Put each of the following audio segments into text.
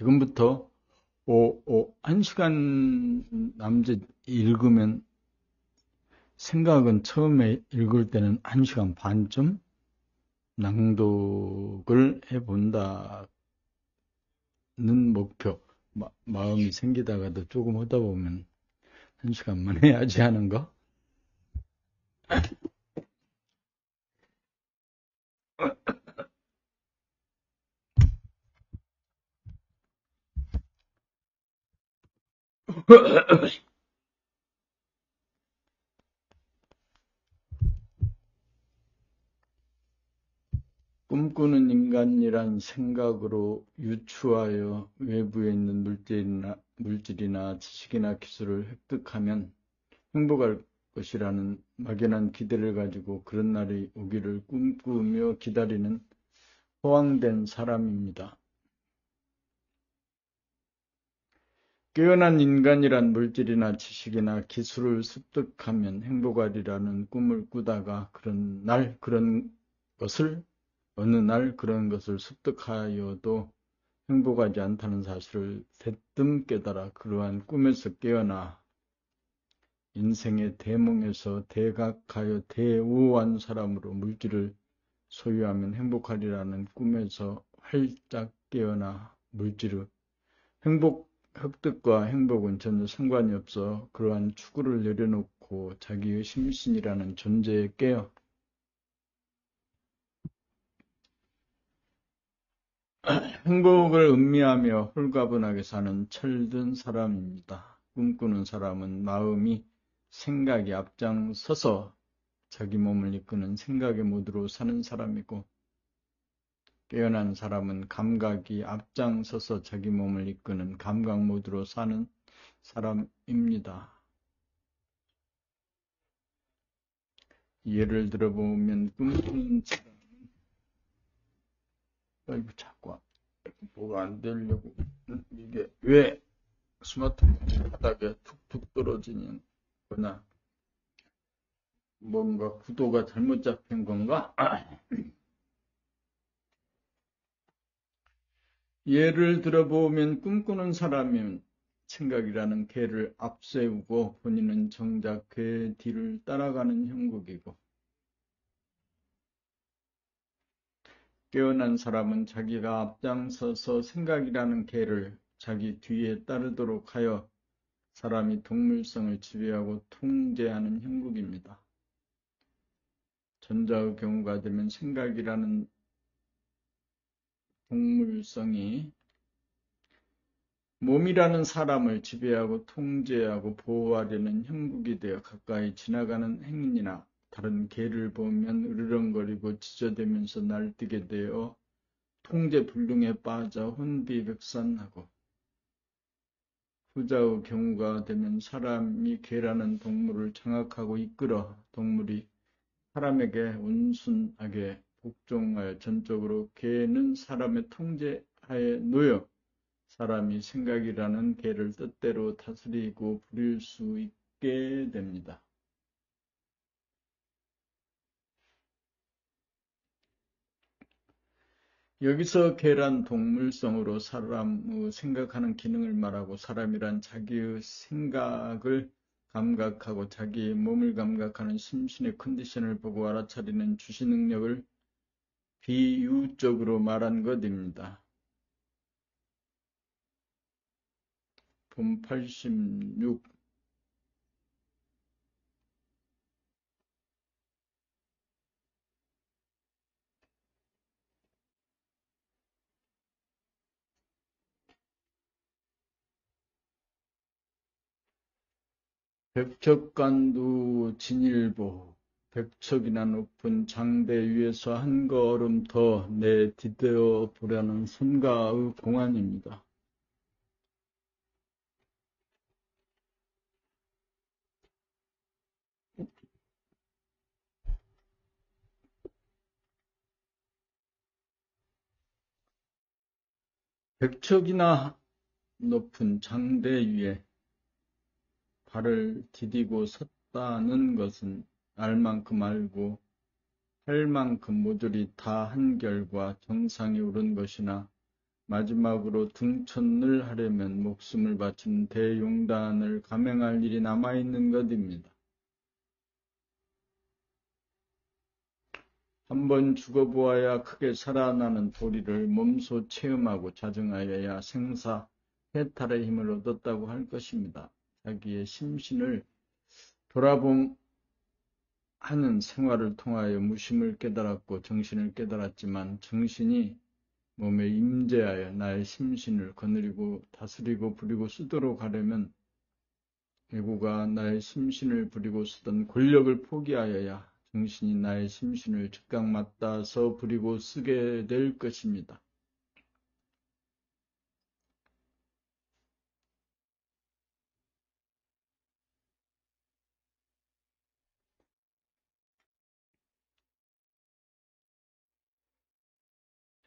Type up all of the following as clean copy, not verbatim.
지금부터 1시간 남짓 읽으면 생각은 처음에 읽을 때는 1시간 반쯤 낭독을 해본다는 목표. 마음이 생기다가도 조금 하다 보면 1시간만 해야지 하는 거. 꿈꾸는 인간이란 생각으로 유추하여 외부에 있는 물질이나 지식이나 기술을 획득하면 행복할 것이라는 막연한 기대를 가지고 그런 날이 오기를 꿈꾸며 기다리는 허황된 사람입니다. 깨어난 인간이란 물질이나 지식이나 기술을 습득하면 행복하리라는 꿈을 꾸다가 어느 날 그런 것을 습득하여도 행복하지 않다는 사실을 대뜸 깨달아 그러한 꿈에서 깨어나 인생의 대몽에서 대각하여 대우한 사람으로 물질을 소유하면 행복하리라는 꿈에서 활짝 깨어나 물질의 획득과 행복은 전혀 상관이 없어 그러한 추구를 내려놓고 자기의 심신이라는 존재에 깨어 행복을 음미하며 홀가분하게 사는 철든 사람입니다. 꿈꾸는 사람은 마음이 생각이 앞장서서 자기 몸을 이끄는 생각의 모드로 사는 사람이고, 깨어난 사람은 감각이 앞장서서 자기 몸을 이끄는 감각 모드로 사는 사람입니다. 예를 들어보면 꿈꾸는 사람은 자꾸 뭐가 안 되려고 이게 왜 스마트폰 바닥에 툭툭 떨어지는 거나 뭔가 구도가 잘못 잡힌 건가? 예를 들어보면 꿈꾸는 사람은 생각이라는 개를 앞세우고 본인은 정작 개 뒤를 따라가는 형국이고, 깨어난 사람은 자기가 앞장서서 생각이라는 개를 자기 뒤에 따르도록 하여 사람이 동물성을 지배하고 통제하는 형국입니다. 전자의 경우가 되면 생각이라는 동물성이 몸이라는 사람을 지배하고 통제하고 보호하려는 형국이 되어 가까이 지나가는 행인이나 다른 개를 보면 으르렁거리고 지저대면서 날뛰게 되어 통제불능에 빠져 혼비백산하고, 후자의 경우가 되면 사람이 개라는 동물을 장악하고 이끌어 동물이 사람에게 온순하게 복종하여 전적으로 개는 사람의 통제하에 놓여 사람이 생각이라는 개를 뜻대로 다스리고 부릴 수 있게 됩니다. 여기서 개란 동물성으로 사람의 생각하는 기능을 말하고, 사람이란 자기의 생각을 감각하고 자기의 몸을 감각하는 심신의 컨디션을 보고 알아차리는 주시 능력을 비유적으로 말한 것입니다. 본 86. 백척간두 진일보, 백척이나 높은 장대 위에서 한 걸음 더 내디뎌 보려는 손가의 공안입니다. 백척이나 높은 장대 위에 발을 디디고 섰다는 것은 알 만큼 알고 할 만큼 모조리 다 한결과 정상에 오른 것이나 마지막으로 등천을 하려면 목숨을 바치는 대용단을 감행할 일이 남아있는 것입니다. 한번 죽어보아야 크게 살아나는 도리를 몸소 체험하고 자정하여야 생사 해탈의 힘을 얻었다고 할 것입니다. 자기의 심신을 돌아봄 하는 생활을 통하여 무심을 깨달았고 정신을 깨달았지만 정신이 몸에 임재하여 나의 심신을 거느리고 다스리고 부리고 쓰도록 하려면 애고가 나의 심신을 부리고 쓰던 권력을 포기하여야 정신이 나의 심신을 즉각 맞닿아서 부리고 쓰게 될 것입니다.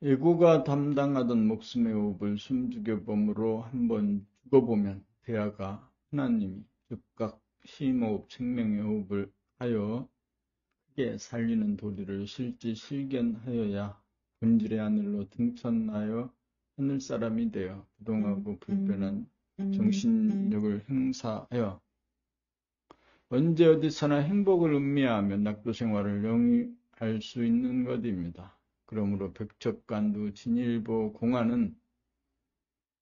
애고가 담당하던 목숨의 호흡을 숨죽여봄으로 한번 죽어보면 대하가 하나님이 즉각 심호흡 생명의 호흡을 하여 크게 살리는 도리를 실지 실견하여야 본질의 하늘로 등천하여 하늘사람이 되어 부동하고 불변한 정신력을 행사하여 언제 어디서나 행복을 음미하며 낙도생활을 영위할 수 있는 것입니다. 그러므로 백척간두 진일보 공안은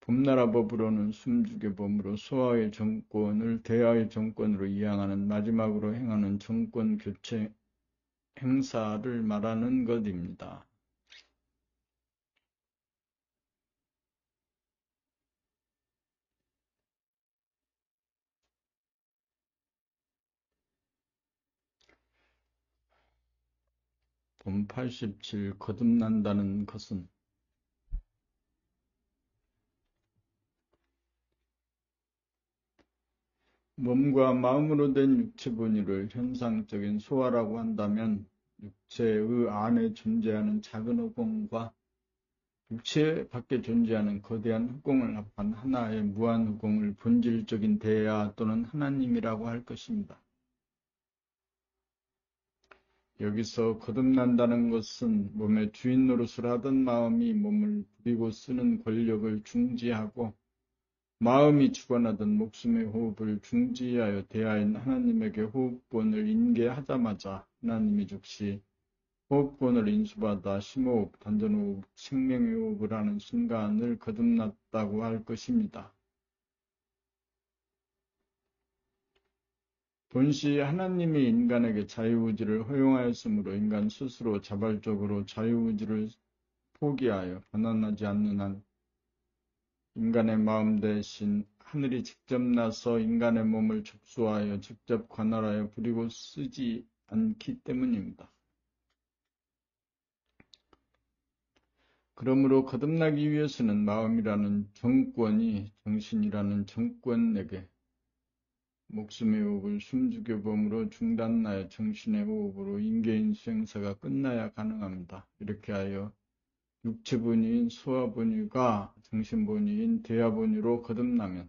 봄나라 법으로는 숨죽여봄으로 소아의 정권을 대하의 정권으로 이양하는 마지막으로 행하는 정권 교체 행사를 말하는 것입니다. 봄 87 거듭난다는 것은 몸과 마음으로 된 육체 본위를 현상적인 소화라고 한다면 육체의 안에 존재하는 작은 허공과 육체 밖에 존재하는 거대한 허공을 합한 하나의 무한 허공을 본질적인 대야 또는 하나님이라고 할 것입니다. 여기서 거듭난다는 것은 몸의 주인 노릇을 하던 마음이 몸을 부리고 쓰는 권력을 중지하고 마음이 주관하던 목숨의 호흡을 중지하여 대하인 하나님에게 호흡권을 인계하자마자 하나님이 즉시 호흡권을 인수받아 심호흡, 단전호흡, 생명의 호흡을 하는 순간을 거듭났다고 할 것입니다. 본시 하나님이 인간에게 자유의지를 허용하였으므로 인간 스스로 자발적으로 자유의지를 포기하여 가난하지 않는 한 인간의 마음 대신 하늘이 직접 나서 인간의 몸을 접수하여 직접 관할하여 부리고 쓰지 않기 때문입니다. 그러므로 거듭나기 위해서는 마음이라는 정권이 정신이라는 정권에게 목숨의 호흡을 숨죽여봄으로 중단하여 정신의 호흡으로 인계인 수행사가 끝나야 가능합니다. 이렇게 하여 육체본위인 소화본위가 정신본위인 대화본위로 거듭나면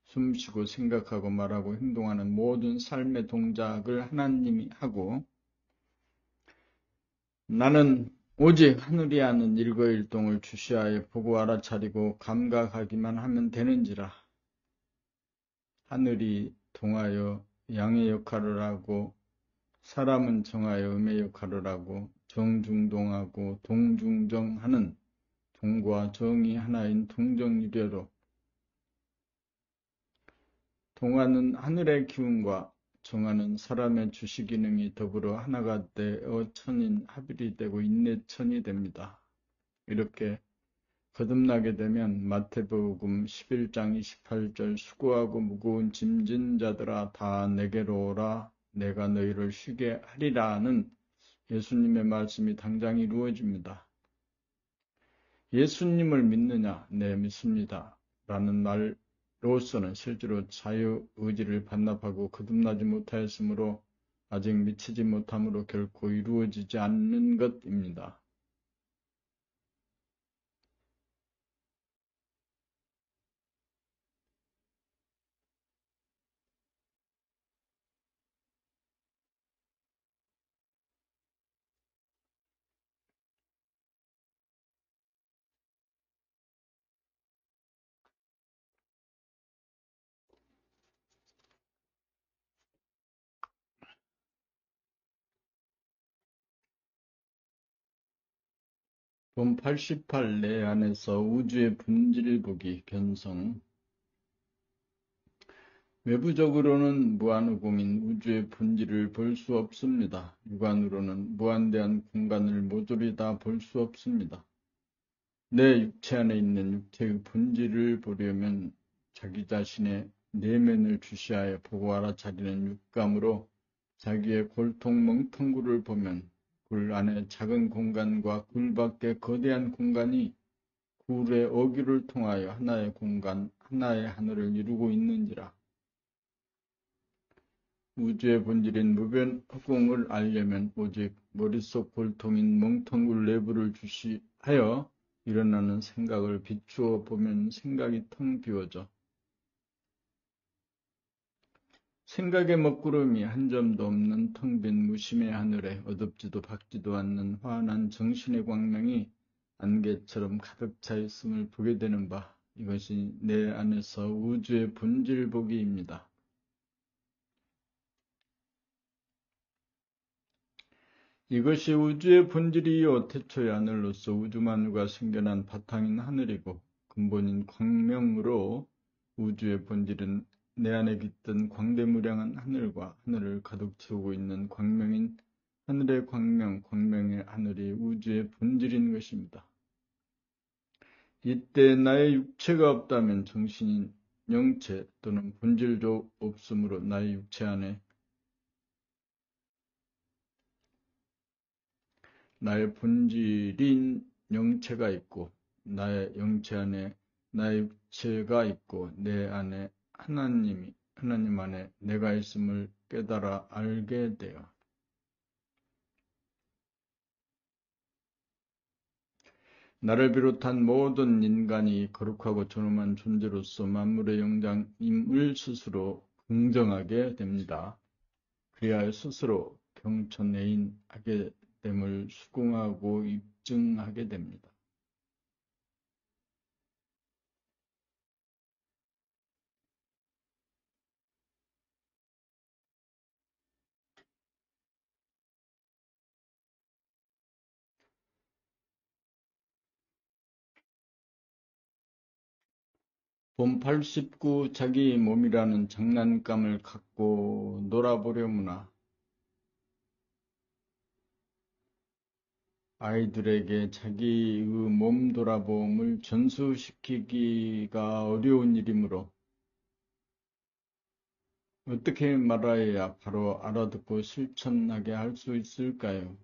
숨쉬고 생각하고 말하고 행동하는 모든 삶의 동작을 하나님이 하고 나는 오직 하늘이 하는 일거일동을 주시하여 보고 알아차리고 감각하기만 하면 되는지라. 하늘이 동하여 양의 역할을 하고 사람은 정하여 음의 역할을 하고 정중동하고 동중정하는 동과 정이 하나인 동정이래로 동하는 하늘의 기운과 정하는 사람의 주시기능이 더불어 하나가 되어 천인 합일이 되고 인내천이 됩니다. 이렇게 거듭나게 되면 마태복음 11장 28절 수고하고 무거운 짐진 자들아 다 내게로 오라 내가 너희를 쉬게 하리라는 예수님의 말씀이 당장 이루어집니다. 예수님을 믿느냐? 네, 믿습니다. 라는 말로서는 실제로 자유의지를 반납하고 거듭나지 못하였으므로 아직 미치지 못함으로 결코 이루어지지 않는 것입니다. 본 88 내 안에서 우주의 본질 보기 견성. 외부적으로는 무한후공인 우주의 본질을 볼 수 없습니다. 육안으로는 무한대한 공간을 모조리 다 볼 수 없습니다. 내 육체 안에 있는 육체의 본질을 보려면 자기 자신의 내면을 주시하여 보고 알아차리는 육감으로 자기의 골통 멍텅구를 보면 굴 안에 작은 공간과 굴 밖에 거대한 공간이 굴의 어귀를 통하여 하나의 공간, 하나의 하늘을 이루고 있는지라. 우주의 본질인 무변허공을 알려면 오직 머릿속 골통인 멍텅굴 내부를 주시하여 일어나는 생각을 비추어 보면 생각이 텅 비워져 생각의 먹구름이 한 점도 없는 텅 빈 무심의 하늘에 어둡지도 밝지도 않는 환한 정신의 광명이 안개처럼 가득 차 있음을 보게 되는 바, 이것이 내 안에서 우주의 본질 보기입니다. 이것이 우주의 본질이요 태초의 하늘로서 우주만유가 생겨난 바탕인 하늘이고 근본인 광명으로 우주의 본질은 내 안에 깃든 광대무량한 하늘과 하늘을 가득 채우고 있는 광명인 하늘의 광명, 광명의 하늘이 우주의 본질인 것입니다. 이때 나의 육체가 없다면 정신인 영체 또는 본질도 없으므로 나의 육체 안에 나의 본질인 영체가 있고 나의 영체 안에 나의 육체가 있고 내 안에 하나님 안에 내가 있음을 깨달아 알게 되어 나를 비롯한 모든 인간이 거룩하고 존엄한 존재로서 만물의 영장임을 스스로 긍정하게 됩니다. 그리하여 스스로 경천애인하게 됨을 수긍하고 입증하게 됩니다. 본 89 자기 몸이라는 장난감을 갖고 놀아보려무나 아이들에게 자기의 몸 돌아봄을 전수시키기가 어려운 일이므로 어떻게 말하여야 바로 알아듣고 실천하게 할 수 있을까요?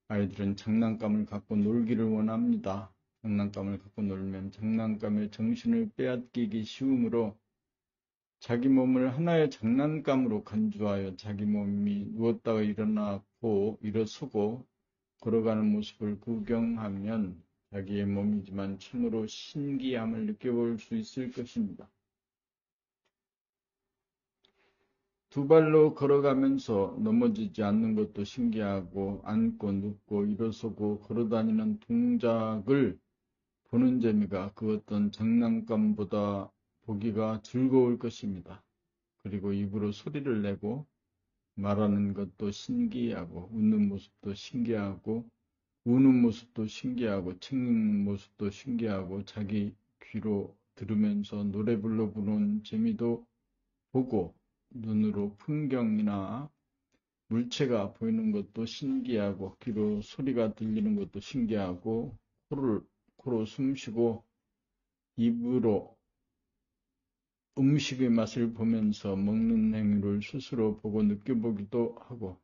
아이들은 장난감을 갖고 놀기를 원합니다. 장난감을 갖고 놀면 장난감의 정신을 빼앗기기 쉬우므로 자기 몸을 하나의 장난감으로 간주하여 자기 몸이 누웠다가 일어나고 일어서고 걸어가는 모습을 구경하면 자기의 몸이지만 참으로 신기함을 느껴볼 수 있을 것입니다. 두 발로 걸어가면서 넘어지지 않는 것도 신기하고 앉고 눕고 일어서고 걸어다니는 동작을 보는 재미가 그 어떤 장난감보다 보기가 즐거울 것입니다. 그리고 입으로 소리를 내고 말하는 것도 신기하고 웃는 모습도 신기하고 우는 모습도 신기하고 책 읽는 모습도 신기하고 자기 귀로 들으면서 노래 불러보는 재미도 보고 눈으로 풍경이나 물체가 보이는 것도 신기하고 귀로 소리가 들리는 것도 신기하고 코로 숨쉬고 입으로 음식의 맛을 보면서 먹는 행위를 스스로 보고 느껴보기도 하고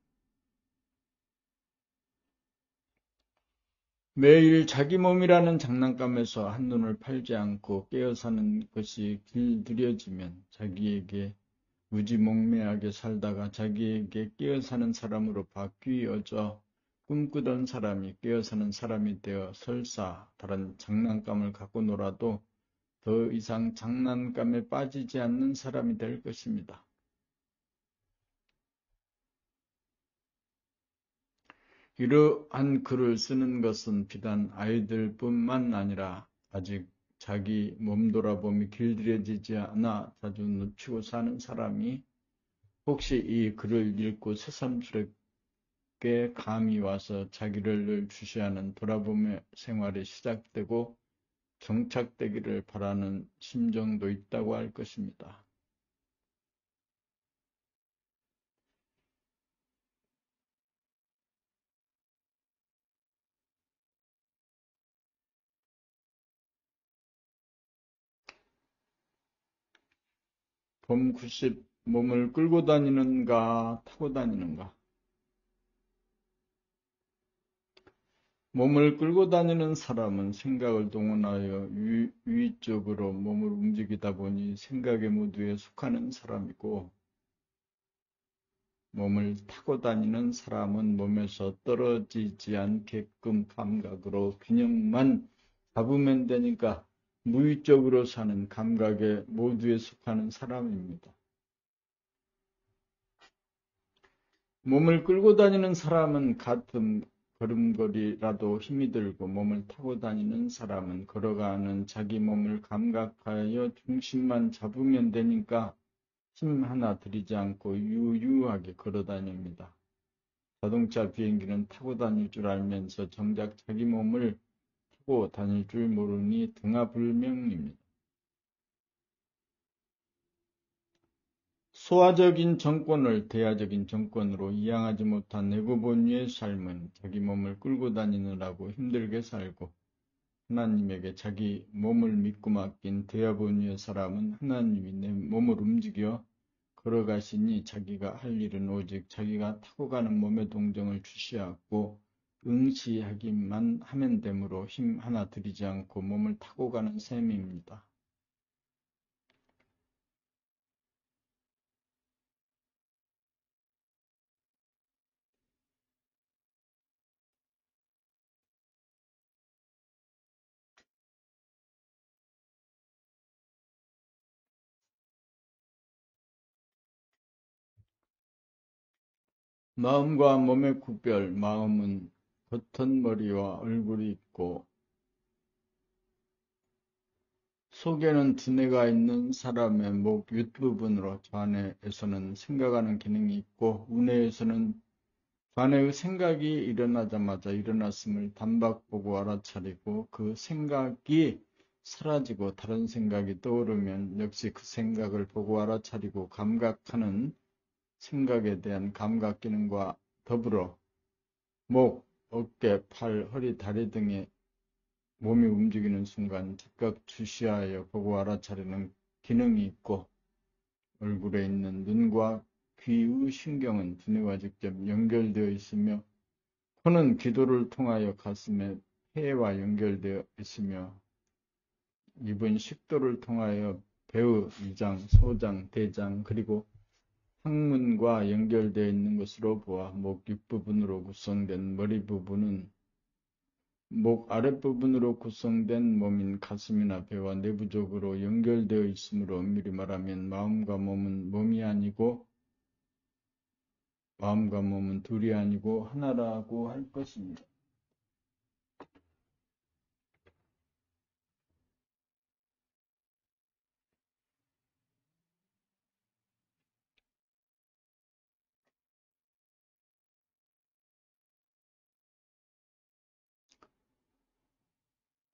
매일 자기 몸이라는 장난감에서 한눈을 팔지 않고 깨어 사는 것이 길들여지면 자기에게 무지몽매하게 살다가 자기에게 깨어 사는 사람으로 바뀌어져 꿈꾸던 사람이 깨어 사는 사람이 되어 설사 다른 장난감을 갖고 놀아도 더 이상 장난감에 빠지지 않는 사람이 될 것입니다. 이러한 글을 쓰는 것은 비단 아이들뿐만 아니라 아직 자기 몸 돌아봄이 길들여지지 않아 자주 놓치고 사는 사람이 혹시 이 글을 읽고 새삼스럽게 쉽게 감이 와서 자기를 늘 주시하는 돌아보며 생활이 시작되고 정착되기를 바라는 심정도 있다고 할 것입니다. 봄 90. 몸을 끌고 다니는가 타고 다니는가. 몸을 끌고 다니는 사람은 생각을 동원하여 위쪽으로 몸을 움직이다 보니 생각의 모두에 속하는 사람이고, 몸을 타고 다니는 사람은 몸에서 떨어지지 않게끔 감각으로 균형만 잡으면 되니까 무의적으로 사는 감각의 모두에 속하는 사람입니다. 몸을 끌고 다니는 사람은 같은 걸음걸이라도 힘이 들고, 몸을 타고 다니는 사람은 걸어가는 자기 몸을 감각하여 중심만 잡으면 되니까 힘 하나 들이지 않고 유유하게 걸어 다닙니다. 자동차 비행기는 타고 다닐 줄 알면서 정작 자기 몸을 타고 다닐 줄 모르니 등하불명입니다. 소화적인 정권을 대화적인 정권으로 이양하지 못한 내구본위의 삶은 자기 몸을 끌고 다니느라고 힘들게 살고, 하나님에게 자기 몸을 믿고 맡긴 대화본위의 사람은 하나님이 내 몸을 움직여 걸어가시니 자기가 할 일은 오직 자기가 타고 가는 몸의 동정을 주시하고 응시하기만 하면 되므로 힘 하나 들이지 않고 몸을 타고 가는 셈입니다. 마음과 몸의 구별. 마음은 겉은 머리와 얼굴이 있고 속에는 두뇌가 있는 사람의 목 윗부분으로 좌뇌에서는 생각하는 기능이 있고 우뇌에서는 좌뇌의 생각이 일어나자마자 일어났음을 단박 보고 알아차리고, 그 생각이 사라지고 다른 생각이 떠오르면 역시 그 생각을 보고 알아차리고 감각하는 생각에 대한 감각 기능과 더불어 목, 어깨, 팔, 허리, 다리 등의 몸이 움직이는 순간 즉각 주시하여 보고 알아차리는 기능이 있고, 얼굴에 있는 눈과 귀의 신경은 두뇌와 직접 연결되어 있으며, 코는 기도를 통하여 가슴의 폐와 연결되어 있으며, 입은 식도를 통하여 배의 위장, 소장, 대장, 그리고 항문과 연결되어 있는 것으로 보아 목 윗부분으로 구성된 머리 부분은 목 아랫부분으로 구성된 몸인 가슴이나 배와 내부적으로 연결되어 있으므로 엄밀히 말하면 마음과 몸은 둘이 아니고 하나라고 할 것입니다.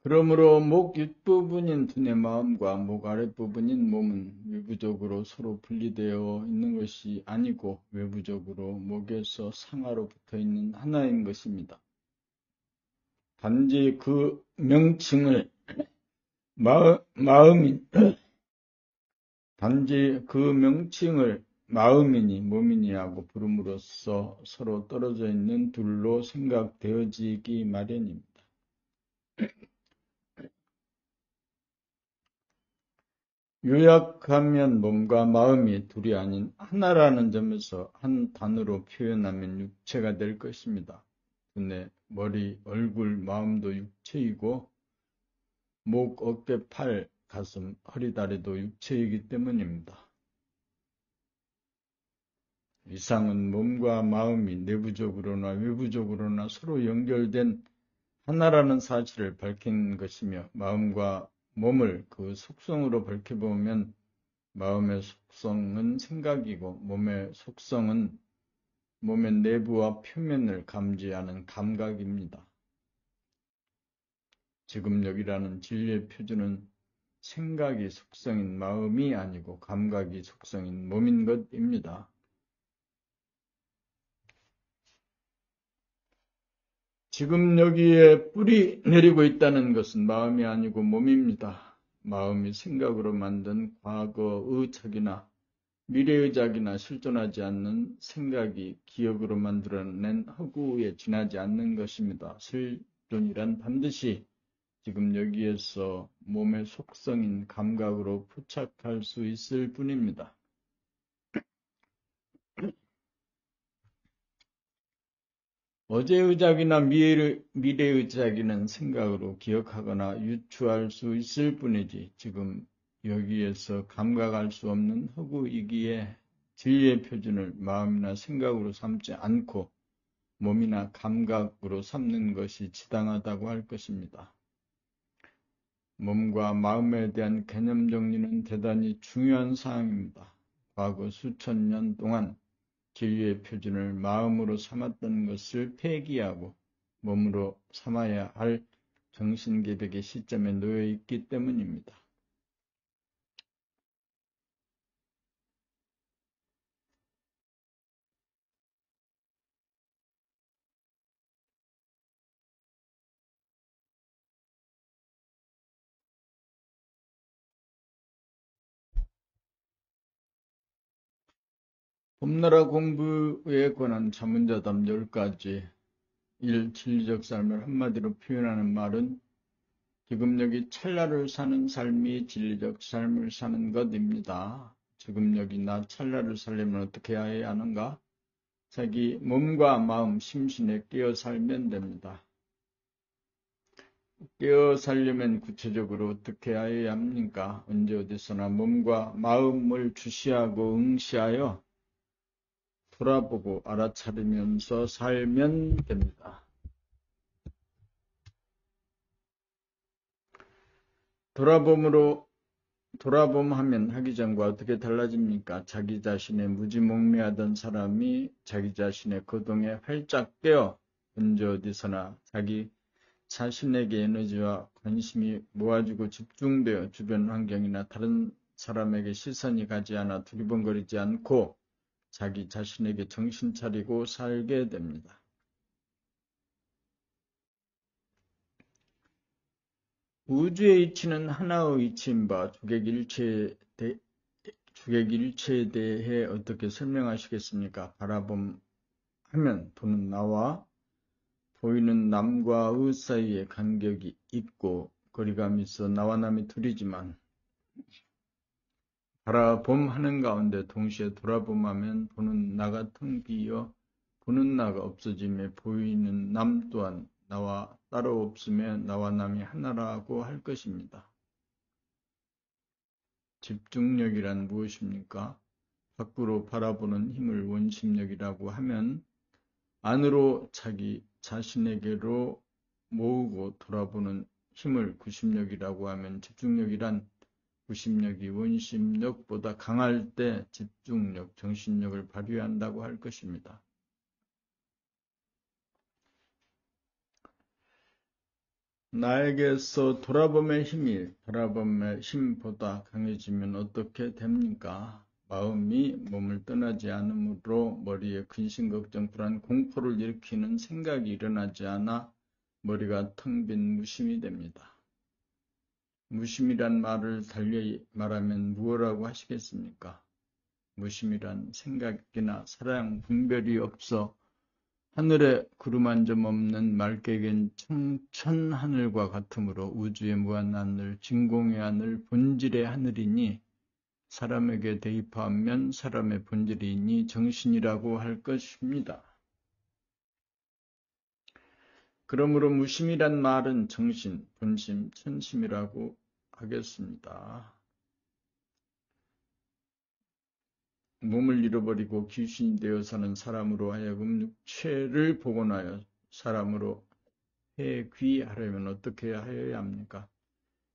그러므로 목 윗부분인 두뇌 마음과 목 아랫부분인 몸은 외부적으로 서로 분리되어 있는 것이 아니고 외부적으로 목에서 상하로 붙어 있는 하나인 것입니다. 단지 그 명칭을 마음이니 몸이니라고 부름으로써 서로 떨어져 있는 둘로 생각되어지기 마련입니다. 요약하면 몸과 마음이 둘이 아닌 하나라는 점에서 한 단어로 표현하면 육체가 될 것입니다. 두뇌, 머리, 얼굴, 마음도 육체이고 목, 어깨, 팔, 가슴, 허리, 다리도 육체이기 때문입니다. 이상은 몸과 마음이 내부적으로나 외부적으로나 서로 연결된 하나라는 사실을 밝힌 것이며, 마음과 몸을 그 속성으로 밝혀보면 마음의 속성은 생각이고 몸의 속성은 몸의 내부와 표면을 감지하는 감각입니다. 지금력이라는 진리의 표준은 생각이 속성인 마음이 아니고 감각이 속성인 몸인 것입니다. 지금 여기에 뿌리 내리고 있다는 것은 마음이 아니고 몸입니다. 마음이 생각으로 만든 과거의 작이나 미래의 작이나 실존하지 않는 생각이 기억으로 만들어낸 허구에 지나지 않는 것입니다. 실존이란 반드시 지금 여기에서 몸의 속성인 감각으로 포착할 수 있을 뿐입니다. 어제의 작이나 미래의 작이는 생각으로 기억하거나 유추할 수 있을 뿐이지 지금 여기에서 감각할 수 없는 허구이기에 진리의 표준을 마음이나 생각으로 삼지 않고 몸이나 감각으로 삼는 것이 지당하다고 할 것입니다. 몸과 마음에 대한 개념 정리는 대단히 중요한 사항입니다. 과거 수천 년 동안 진리의 표준을 마음으로 삼았던 것을 폐기하고 몸으로 삼아야 할 정신개벽의 시점에 놓여 있기 때문입니다. 봄나라 공부에 관한 자문자답 10가지 1. 진리적 삶을 한마디로 표현하는 말은 지금 여기 찰나를 사는 삶이 진리적 삶을 사는 것입니다. 지금 여기나 찰나를 살려면 어떻게 해야 하는가? 자기 몸과 마음, 심신에 끼어 살면 됩니다. 끼어 살려면 구체적으로 어떻게 해야 합니까? 언제 어디서나 몸과 마음을 주시하고 응시하여 돌아보고 알아차리면서 살면 됩니다. 돌아봄하면 하기 전과 어떻게 달라집니까? 자기 자신의 무지몽매하던 사람이 자기 자신의 거동에 활짝 깨어 언제 어디서나 자기 자신에게 에너지와 관심이 모아지고 집중되어 주변 환경이나 다른 사람에게 시선이 가지 않아 두리번거리지 않고 자기 자신에게 정신 차리고 살게 됩니다. 우주의 이치는 하나의 이치인 바 주객일체에 대해 어떻게 설명하시겠습니까? 바라봄 하면 보는 나와 보이는 남과의 사이에 간격이 있고 거리감이 있어 나와 남이 둘이지만 바라봄하는 가운데 동시에 돌아봄하면 보는 나가 텅 비어 보는 나가 없어짐에 보이는 남 또한 나와 따로 없음에 나와 남이 하나라고 할 것입니다. 집중력이란 무엇입니까? 밖으로 바라보는 힘을 원심력이라고 하면 안으로 자기 자신에게로 모으고 돌아보는 힘을 구심력이라고 하면 집중력이란 구심력이 원심력보다 강할 때 집중력, 정신력을 발휘한다고 할 것입니다. 나에게서 돌아봄의 힘이 바라봄의 힘보다 강해지면 어떻게 됩니까? 마음이 몸을 떠나지 않으므로 머리에 근심, 걱정, 불안, 공포를 일으키는 생각이 일어나지 않아 머리가 텅 빈 무심이 됩니다. 무심이란 말을 달리 말하면 무엇이라고 하시겠습니까? 무심이란 생각이나 사랑, 분별이 없어 하늘에 구름 한 점 없는 맑게 갠 청천 하늘과 같으므로 우주의 무한 하늘, 진공의 하늘, 본질의 하늘이니 사람에게 대입하면 사람의 본질이니 정신이라고 할 것입니다. 그러므로 무심이란 말은 정신, 본심, 천심이라고 하겠습니다. 몸을 잃어버리고 귀신이 되어 사는 사람으로 하여금 육체를 복원하여 사람으로 회귀하려면 어떻게 하여야 합니까?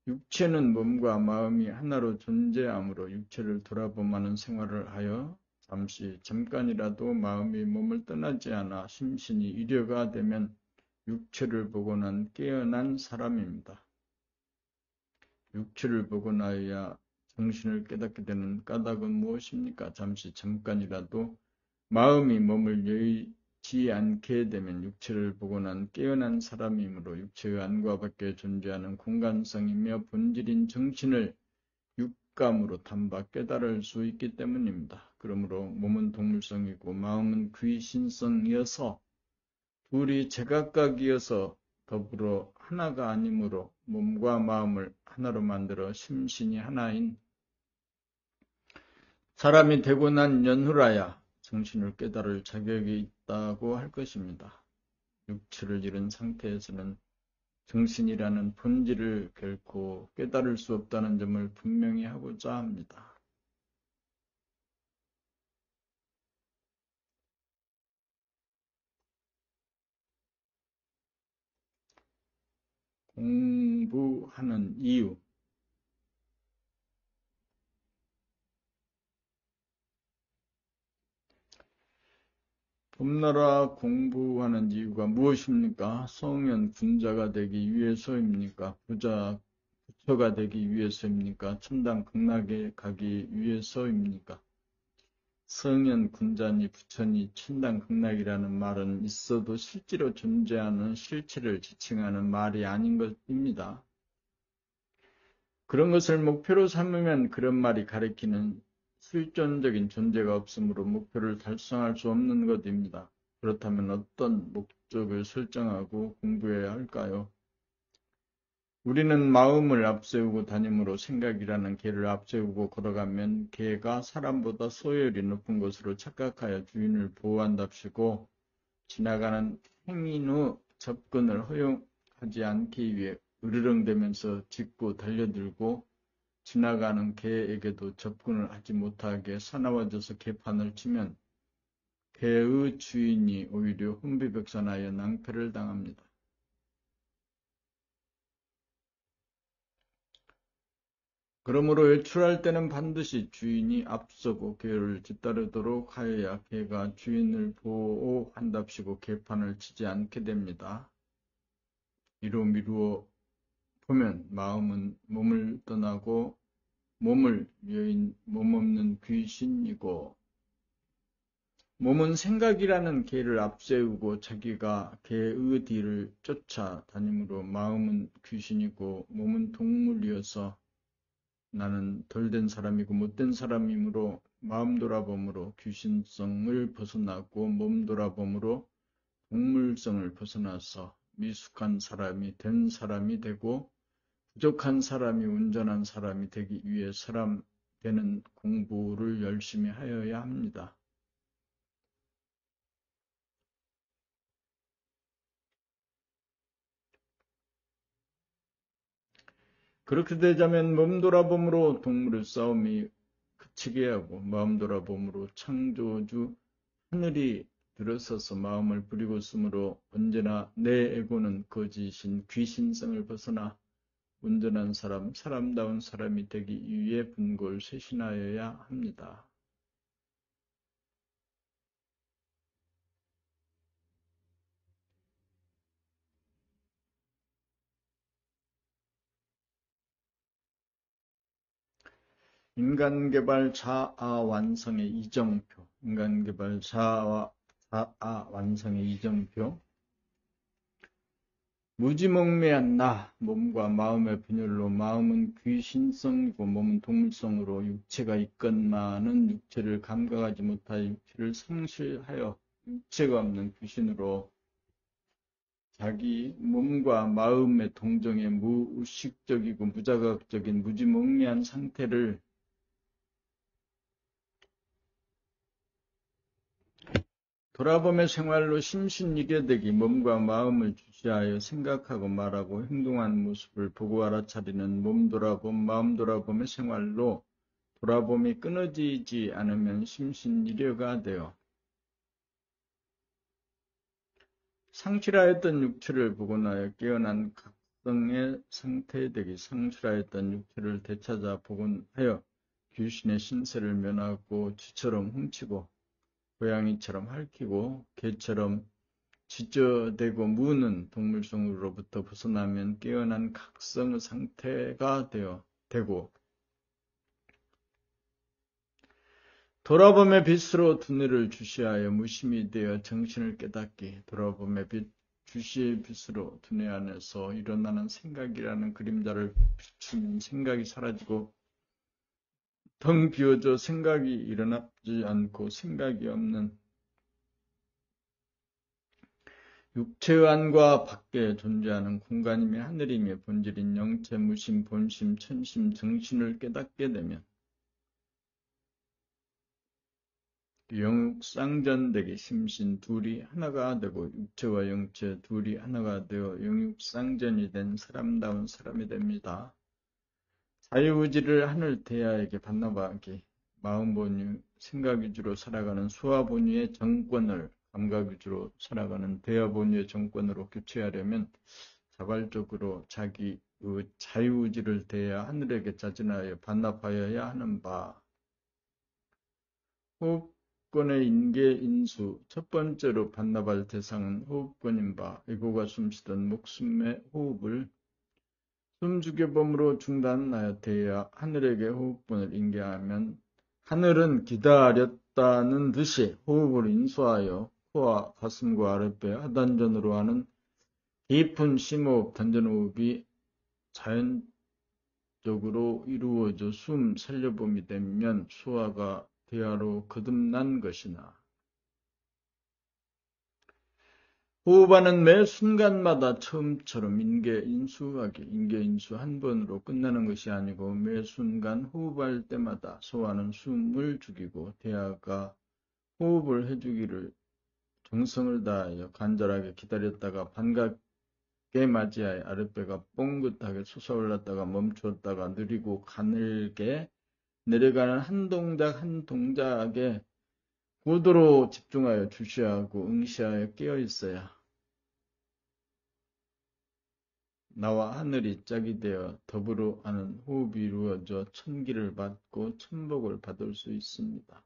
육체는 몸과 마음이 하나로 존재하므로 육체를 돌아보면하는 생활을 하여 잠시 잠깐이라도 마음이 몸을 떠나지 않아 심신이 이려가 되면 육체를 보고 난 깨어난 사람입니다. 육체를 보고 나야 정신을 깨닫게 되는 까닭은 무엇입니까? 잠시 잠깐이라도 마음이 몸을 여의지 않게 되면 육체를 보고 난 깨어난 사람이므로 육체의 안과 밖에 존재하는 공간성이며 본질인 정신을 육감으로 담바 깨달을 수 있기 때문입니다. 그러므로 몸은 동물성이고 마음은 귀신성이어서 둘이 제각각이어서 더불어 하나가 아니므로 몸과 마음을 하나로 만들어 심신이 하나인 사람이 되고 난 연후라야 정신을 깨달을 자격이 있다고 할 것입니다. 육체를 잃은 상태에서는 정신이라는 본질을 결코 깨달을 수 없다는 점을 분명히 하고자 합니다. 공부하는 이유. 봄나라 공부하는 이유가 무엇입니까? 성현 군자가 되기 위해서입니까? 부처가 되기 위해서입니까? 천당 극락에 가기 위해서입니까? 성현 군자니 부처니 천당 극락이라는 말은 있어도 실제로 존재하는 실체를 지칭하는 말이 아닌 것입니다. 그런 것을 목표로 삼으면 그런 말이 가리키는 실존적인 존재가 없으므로 목표를 달성할 수 없는 것입니다. 그렇다면 어떤 목적을 설정하고 공부해야 할까요? 우리는 마음을 앞세우고 다니므로 생각이라는 개를 앞세우고 걸어가면 개가 사람보다 소열이 높은 것으로 착각하여 주인을 보호한답시고 지나가는 행인의 접근을 허용하지 않기 위해 으르렁대면서 짖고 달려들고 지나가는 개에게도 접근을 하지 못하게 사나워져서 개판을 치면 개의 주인이 오히려 혼비백산하여 낭패를 당합니다. 그러므로 외출할 때는 반드시 주인이 앞서고 개를 뒤따르도록 하여야 개가 주인을 보호한답시고 개판을 치지 않게 됩니다. 이로 미루어 보면 마음은 몸을 떠나고 몸을 여인 몸없는 귀신이고 몸은 생각이라는 개를 앞세우고 자기가 개의 뒤를 쫓아 다니므로 마음은 귀신이고 몸은 동물이어서 나는 덜된 사람이고 못된 사람이므로 마음 돌아봄으로 귀신성을 벗어나고 몸 돌아봄으로 동물성을 벗어나서 미숙한 사람이 된 사람이 되고 부족한 사람이 온전한 사람이 되기 위해 사람 되는 공부를 열심히 하여야 합니다. 그렇게 되자면 몸 돌아봄으로 동물의 싸움이 그치게 하고 마음 돌아봄으로 창조주 하늘이 들어서서 마음을 부리고 있으므로 언제나 내 에고는 거짓인 귀신성을 벗어나 온전한 사람, 사람다운 사람이 되기 위해 분골 쇄신하여야 합니다. 인간개발 자아 완성의 이정표. 인간개발 자아 완성의 이정표. 무지몽매한 나, 몸과 마음의 분열로 마음은 귀신성이고 몸은 동물성으로 육체가 있건만은 육체를 감각하지 못하여 육체를 상실하여 육체가 없는 귀신으로 자기 몸과 마음의 동정의 무의식적이고 무자각적인 무지몽매한 상태를 돌아봄의 생활로 심신이게되기 몸과 마음을 주시하여 생각하고 말하고 행동한 모습을 보고 알아차리는 몸 돌아봄, 마음 돌아봄의 생활로 돌아봄이 끊어지지 않으면 심신이려가 되어 상실하였던 육체를 보고 나여 깨어난 각성의 상태 되기 상실하였던 육체를 되찾아 복원하여 귀신의 신세를 면하고 쥐처럼 훔치고 고양이처럼 핥히고 개처럼 지저대고 무는 동물성으로부터 벗어나면 깨어난 각성의 상태가 되고 돌아봄의 빛으로 두뇌를 주시하여 무심히 되어 정신을 깨닫기. 돌아봄의 빛, 주시의 빛으로 두뇌 안에서 일어나는 생각이라는 그림자를 비추는 생각이 사라지고 텅 비어져 생각이 일어나지 않고 생각이 없는 육체의 안과 밖에 존재하는 공간이며 하늘이며 본질인 영체, 무심, 본심, 천심, 정신을 깨닫게 되면 영육상전되게 심신 둘이 하나가 되고 육체와 영체 둘이 하나가 되어 영육상전이 된 사람다운 사람이 됩니다. 자유의지를 하늘 대하에게 반납하기, 마음본유, 생각위주로 살아가는 수화본유의 정권을 감각위주로 살아가는 대화본유의 정권으로 교체하려면 자발적으로 자기의 자유의지를 대하 하늘에게 자진하여 반납하여야 하는 바. 호흡권의 인계 인수, 첫 번째로 반납할 대상은 호흡권인 바, 애고가 숨쉬던 목숨의 호흡을 숨죽여봄으로 중단하여 대야 하늘에게 호흡권을 인계하면 하늘은 기다렸다는 듯이 호흡을 인수하여 코와 가슴과 아랫배 하단전으로 하는 깊은 심호흡, 단전호흡이 자연적으로 이루어져 숨 살려봄이 되면 소화가 대하로 거듭난 것이나 호흡하는 매 순간마다 처음처럼 인계 인수 한 번으로 끝나는 것이 아니고 매 순간 호흡할 때마다 소화는 숨을 죽이고 대하가 호흡을 해주기를 정성을 다하여 간절하게 기다렸다가 반갑게 맞이하여 아랫배가 뽕긋하게 솟아올랐다가 멈추었다가 느리고 가늘게 내려가는 한 동작 한 동작에 고도로 집중하여 주시하고 응시하여 깨어 있어야 나와 하늘이 짝이 되어 더불어 하는 호흡이 이루어져 천기를 받고 천복을 받을 수 있습니다.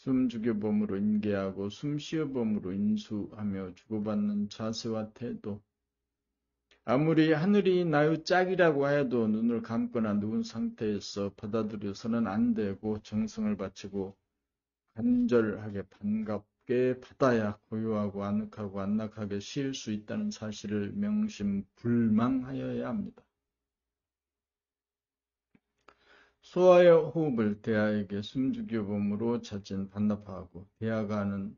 숨 죽여봄으로 인계하고 숨 쉬어봄으로 인수하며 주고받는 자세와 태도. 아무리 하늘이 나의 짝이라고 해도 눈을 감거나 누운 상태에서 받아들여서는 안 되고 정성을 바치고 간절하게 반갑게 받아야 고요하고 아늑하고 안락하게 쉴 수 있다는 사실을 명심불망하여야 합니다. 소화의 호흡을 대하에게 숨죽여봄으로 자진 반납하고 대하가 하는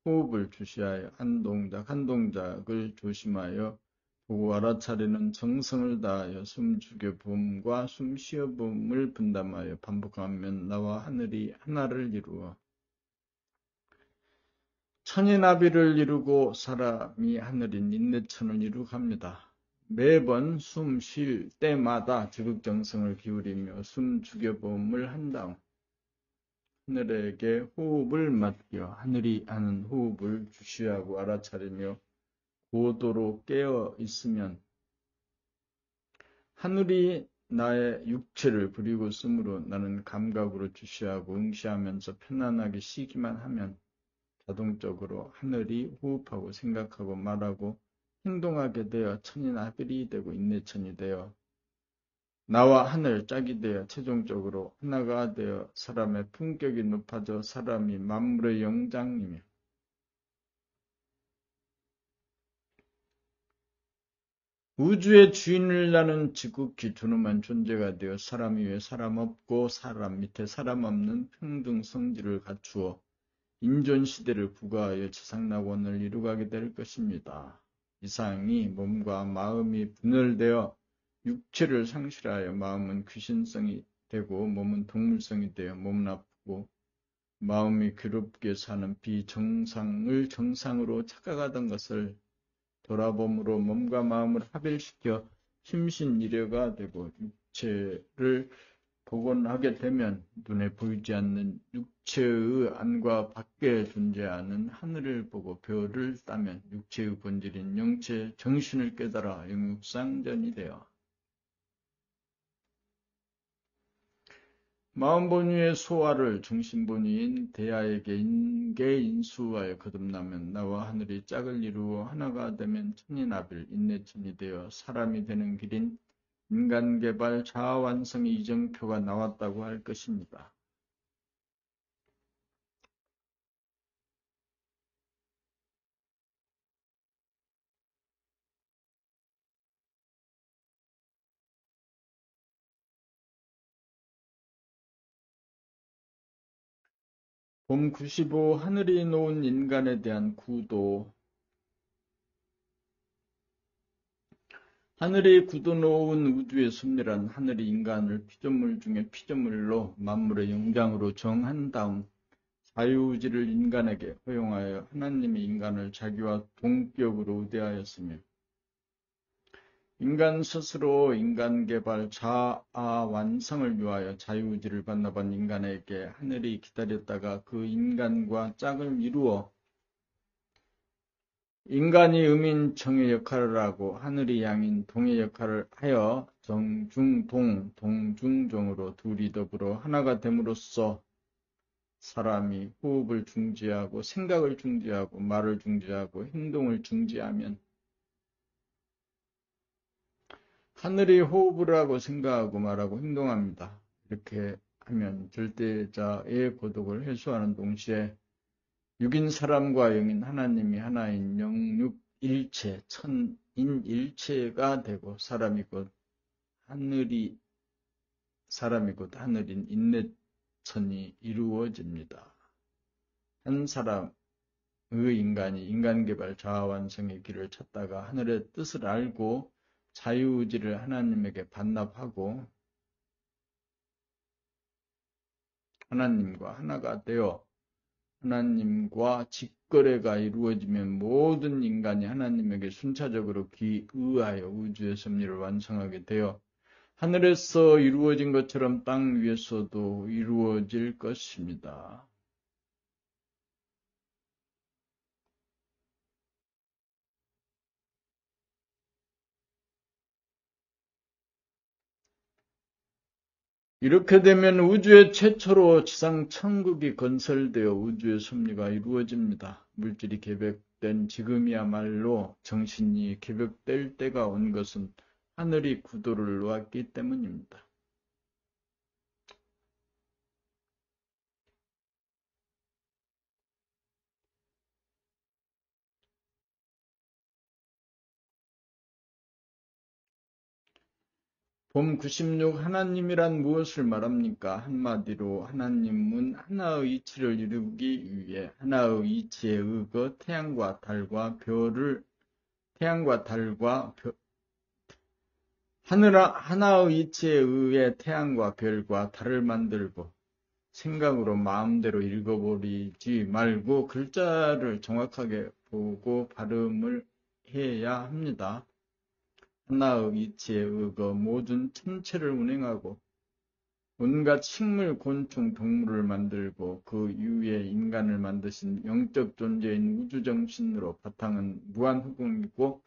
호흡을 주시하여 한 동작 한 동작을 조심하여 보고 알아차리는 정성을 다하여 숨죽여봄과 숨쉬어봄을 분담하여 반복하면 나와 하늘이 하나를 이루어 천이나비를 이루고 사람이 하늘인 인내천을 이루갑니다. 매번 숨 쉴 때마다 지극정성을 기울이며 숨 죽여봄을 한 다음 하늘에게 호흡을 맡겨 하늘이 하는 호흡을 주시하고 알아차리며 고도로 깨어 있으면 하늘이 나의 육체를 부리고 쓰므로 나는 감각으로 주시하고 응시하면서 편안하게 쉬기만 하면 자동적으로 하늘이 호흡하고 생각하고 말하고 행동하게 되어 천이나빌이 되고 인내천이 되어 나와 하늘 짝이 되어 최종적으로 하나가 되어 사람의 품격이 높아져 사람이 만물의 영장이며 우주의 주인을 나는 지극히 존엄한 존재가 되어 사람 위에 사람 없고 사람 밑에 사람 없는 평등 성질을 갖추어 인존시대를 부과하여 지상낙원을 이루가게 될 것입니다. 이상이 몸과 마음이 분열되어 육체를 상실하여 마음은 귀신성이 되고 몸은 동물성이 되어 몸은 아프고 마음이 괴롭게 사는 비정상을 정상으로 착각하던 것을 돌아봄으로 몸과 마음을 합일시켜 심신이려가 되고 육체를 복원하게 되면 눈에 보이지 않는 육체의 안과 밖에 존재하는 하늘을 보고 별을 따면 육체의 본질인 영체 정신을 깨달아 영육상전이 되어 마음본위의 소화를 중심본위인 대하에게 인계인수하여 거듭나면 나와 하늘이 짝을 이루어 하나가 되면 천인합일 인내천이 되어 사람이 되는 길인 인간개발 자아완성의 이정표가 나왔다고 할 것입니다. 봄 95 하늘이 놓은 인간에 대한 구도. 하늘이 굳어놓은 우주의 섭리란 하늘이 인간을 피조물 중에 피조물로 만물의 영장으로 정한 다음 자유의지를 인간에게 허용하여 하나님이 인간을 자기와 동격으로 우대하였으며 인간 스스로 인간개발 자아 완성을 위하여 자유의지를 반납한 인간에게 하늘이 기다렸다가 그 인간과 짝을 이루어 인간이 음인 정의 역할을 하고 하늘이 양인 동의 역할을 하여 정중동, 동중정으로 둘이 더불어 하나가 됨으로써 사람이 호흡을 중지하고 생각을 중지하고 말을 중지하고 행동을 중지하면 하늘이 호흡을 하고 생각하고 말하고 행동합니다. 이렇게 하면 절대자의 고독을 해소하는 동시에 육인 사람과 영인 하나님이 하나인 영육일체, 천인일체가 되고 사람이 곧 하늘인 인내천이 이루어집니다. 한 사람의 인간이 인간개발 자아완성의 길을 찾다가 하늘의 뜻을 알고 자유의지를 하나님에게 반납하고 하나님과 하나가 되어 하나님과 직거래가 이루어지면 모든 인간이 하나님에게 순차적으로 기의하여 우주의 섭리를 완성하게 되어 하늘에서 이루어진 것처럼 땅 위에서도 이루어질 것입니다. 이렇게 되면 우주의 최초로 지상 천국이 건설되어 우주의 섭리가 이루어집니다. 물질이 개벽된 지금이야말로 정신이 개벽될 때가 온 것은 하늘이 구도를 놓았기 때문입니다. 봄 96 하나님이란 무엇을 말합니까? 한마디로 하나님은 하나의 이치를 이루기 위해 하나의 이치에 의거 태양과 달과 하나의 이치에 의해 태양과 별과 달을 만들고 생각으로 마음대로 읽어버리지 말고 글자를 정확하게 보고 발음을 해야 합니다. 하나의 이치에 의거 모든 천체를 운행하고 온갖 식물, 곤충, 동물을 만들고 그 이후에 인간을 만드신 영적 존재인 우주정신으로 바탕은 무한후공이고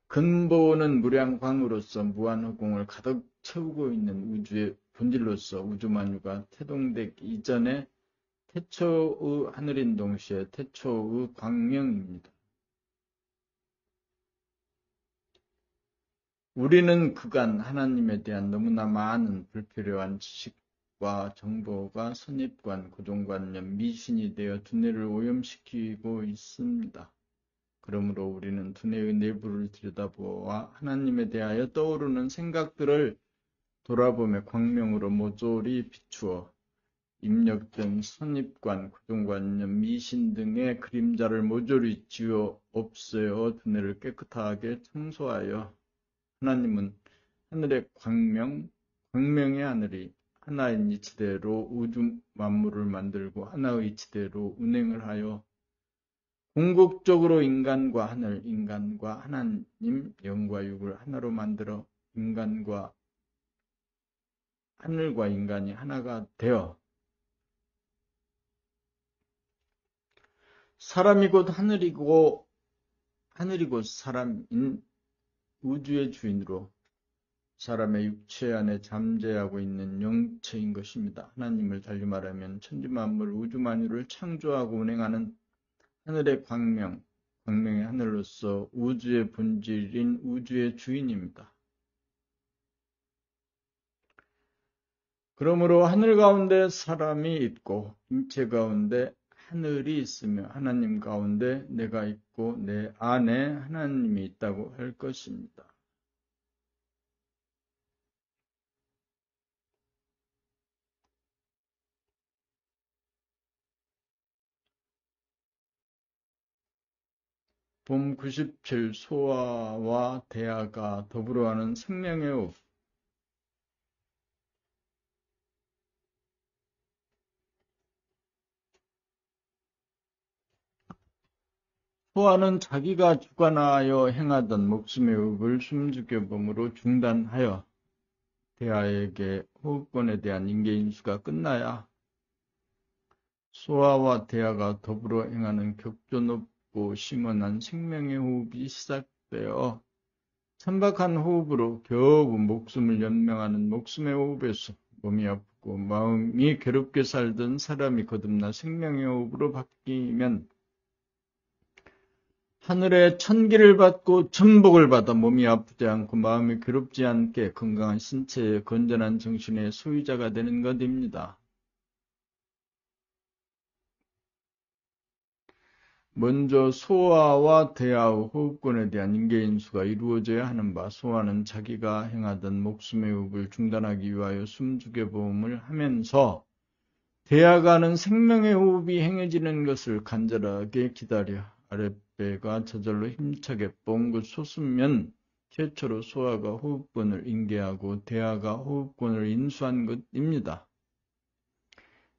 근본은 무량광으로서 무한후공을 가득 채우고 있는 우주의 본질로서 우주만유가 태동되기 이전에 태초의 하늘인 동시에 태초의 광명입니다. 우리는 그간 하나님에 대한 너무나 많은 불필요한 지식과 정보가 선입관, 고정관념, 미신이 되어 두뇌를 오염시키고 있습니다. 그러므로 우리는 두뇌의 내부를 들여다보아 하나님에 대하여 떠오르는 생각들을 돌아보며 광명으로 모조리 비추어 입력된 선입관, 고정관념, 미신 등의 그림자를 모조리 지워 없애어 두뇌를 깨끗하게 청소하여 하나님은 하늘의 광명의 하늘이 하나인 이치대로 우주 만물을 만들고 하나의 이치대로 운행을 하여 궁극적으로 인간과 하늘, 인간과 하나님, 영과 육을 하나로 만들어 인간과 하늘과 인간이 하나가 되어 사람이 곧 하늘이 곧 사람인 우주의 주인으로 사람의 육체 안에 잠재하고 있는 영체인 것입니다. 하나님을 달리 말하면 천지만물 우주만유를 창조하고 운행하는 하늘의 광명의 하늘로서 우주의 본질인 우주의 주인입니다. 그러므로 하늘 가운데 사람이 있고 인체 가운데 하늘이 있으며 하나님 가운데 내가 있고 내 안에 하나님이 있다고 할 것입니다. 봄 97 소아와 대아가 더불어하는 생명의 호흡. 소아는 자기가 주관하여 행하던 목숨의 호흡을 숨죽여봄으로 중단하여 대아에게 호흡권에 대한 인계인수가 끝나야 소아와 대아가 더불어 행하는 격조 높고 심원한 생명의 호흡이 시작되어 천박한 호흡으로 겨우 목숨을 연명하는 목숨의 호흡에서 몸이 아프고 마음이 괴롭게 살던 사람이 거듭나 생명의 호흡으로 바뀌면 하늘의 천기를 받고 천복을 받아 몸이 아프지 않고 마음이 괴롭지 않게 건강한 신체에 건전한 정신의 소유자가 되는 것입니다. 먼저 소아와 대아의 호흡권에 대한 인계인수가 이루어져야 하는 바, 소아는 자기가 행하던 목숨의 호흡을 중단하기 위하여 숨죽여보험을 하면서 대아가는 생명의 호흡이 행해지는 것을 간절하게 기다려 아랫배가 저절로 힘차게 뻥긋 솟으면 최초로 소아가 호흡권을 인계하고 대아가 호흡권을 인수한 것입니다.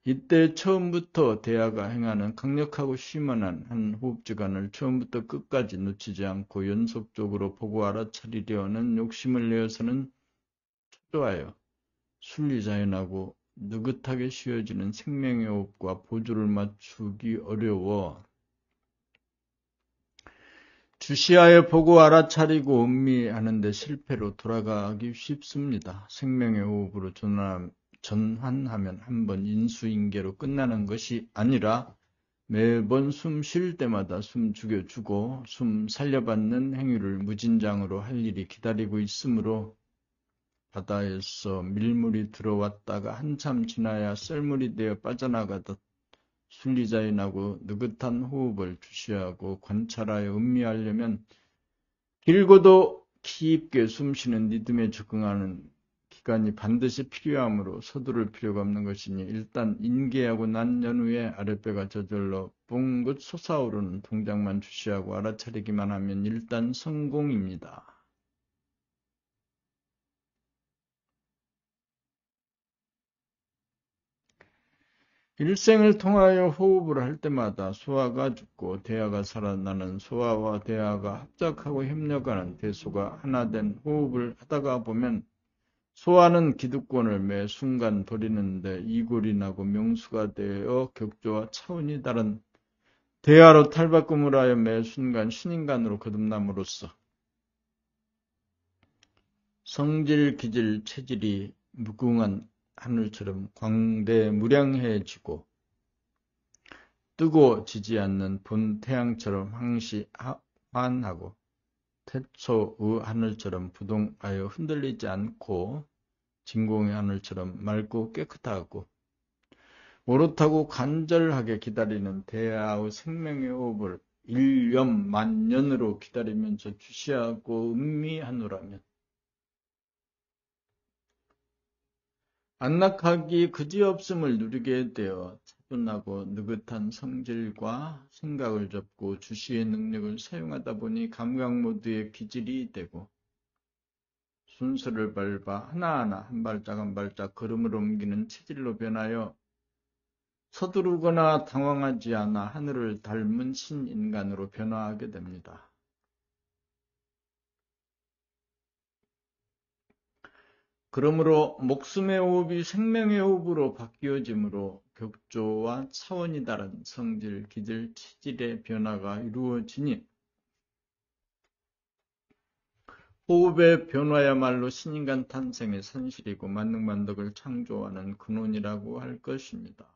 이때 처음부터 대아가 행하는 강력하고 심원한 한 호흡주간을 처음부터 끝까지 놓치지 않고 연속적으로 보고 알아차리려는 욕심을 내어서는 초조하여 순리자연하고 느긋하게 쉬어지는 생명의 호흡과 보조를 맞추기 어려워 주시하여 보고 알아차리고 음미하는 데 실패로 돌아가기 쉽습니다. 생명의 호흡으로 전환하면 한번 인수인계로 끝나는 것이 아니라 매번 숨 쉴 때마다 숨 죽여주고 숨 살려받는 행위를 무진장으로 할 일이 기다리고 있으므로 바다에서 밀물이 들어왔다가 한참 지나야 썰물이 되어 빠져나가듯 순리자인하고 느긋한 호흡을 주시하고 관찰하여 음미하려면 길고도 깊게 숨쉬는 리듬에 적응하는 기간이 반드시 필요하므로 서두를 필요가 없는 것이니 일단 인계하고 난 연후에 아랫배가 저절로 뻥긋 솟아오르는 동작만 주시하고 알아차리기만 하면 일단 성공입니다. 일생을 통하여 호흡을 할 때마다 소아가 죽고 대아가 살아나는 소아와 대아가 합작하고 협력하는 대소가 하나된 호흡을 하다가 보면 소아는 기득권을 매 순간 버리는데 이골이 나고 명수가 되어 격조와 차원이 다른 대아로 탈바꿈을 하여 매 순간 신인간으로 거듭남으로써 성질, 기질, 체질이 무궁한 하늘처럼 광대무량해지고 뜨고 지지 않는 본 태양처럼 항시 환하고 태초의 하늘처럼 부동하여 흔들리지 않고 진공의 하늘처럼 맑고 깨끗하고 오롯하고 간절하게 기다리는 대아의 생명의 호흡을 일년 만년으로 기다리면서 주시하고 음미하노라면 안락하기 그지없음을 누리게 되어 차분하고 느긋한 성질과 생각을 접고 주시의 능력을 사용하다 보니 감각 모드의 기질이 되고 순서를 밟아 하나하나 한 발짝 한 발짝 걸음을 옮기는 체질로 변하여 서두르거나 당황하지 않아 하늘을 닮은 신인간으로 변화하게 됩니다. 그러므로 목숨의 호흡이 생명의 호흡으로 바뀌어지므로 격조와 차원이 다른 성질, 기질, 체질의 변화가 이루어지니 호흡의 변화야말로 신인간 탄생의 산실이고 만능만덕을 창조하는 근원이라고 할 것입니다.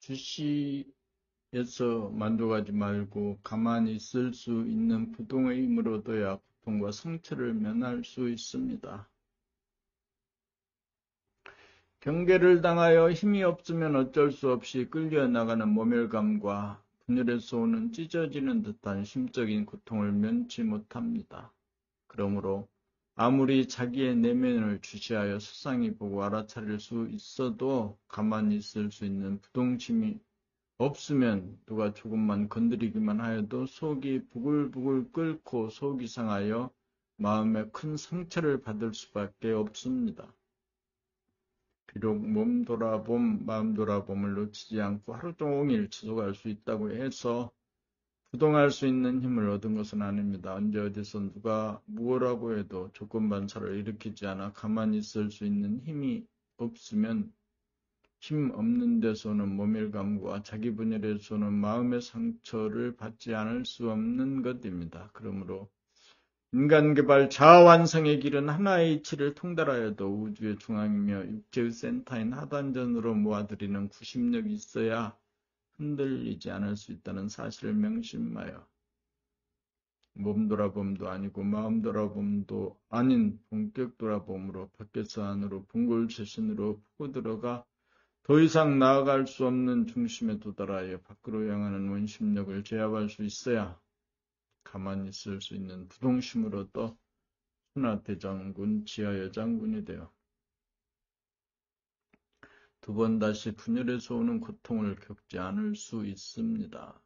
주시에서 만족하지 말고 가만히 있을 수 있는 부동의 힘을 얻어야 고통과 상처를 면할 수 있습니다. 경계를 당하여 힘이 없으면 어쩔 수 없이 끌려나가는 모멸감과 분열에서 오는 찢어지는 듯한 심적인 고통을 면치 못합니다. 그러므로 아무리 자기의 내면을 주시하여 세상이 보고 알아차릴 수 있어도 가만히 있을 수 있는 부동심이 없으면 누가 조금만 건드리기만 하여도 속이 부글부글 끓고 속이 상하여 마음에 큰 상처를 받을 수밖에 없습니다. 비록 몸 돌아봄, 마음 돌아봄을 놓치지 않고 하루 종일 지속할 수 있다고 해서 부동할 수 있는 힘을 얻은 것은 아닙니다. 언제 어디서 누가 무엇라고 해도 조건반사를 일으키지 않아 가만히 있을 수 있는 힘이 없으면 힘 없는 데서는 모멸감과 자기 분열에서는 마음의 상처를 받지 않을 수 없는 것입니다. 그러므로 인간개발 자아완성의 길은 하나의 이치를 통달하여도 우주의 중앙이며 육체의 센터인 하단전으로 모아들이는 구심력이 있어야 흔들리지 않을 수 있다는 사실을 명심하여 몸 돌아봄도 아니고 마음 돌아봄도 아닌 본격 돌아봄으로 밖에서 안으로 분골쇄신으로 푸고 들어가 더 이상 나아갈 수 없는 중심에 도달하여 밖으로 향하는 원심력을 제압할 수 있어야 가만히 있을 수 있는 부동심으로 또 순하대장군, 지하여장군이 되어 두 번 다시 분열에서 오는 고통을 겪지 않을 수 있습니다.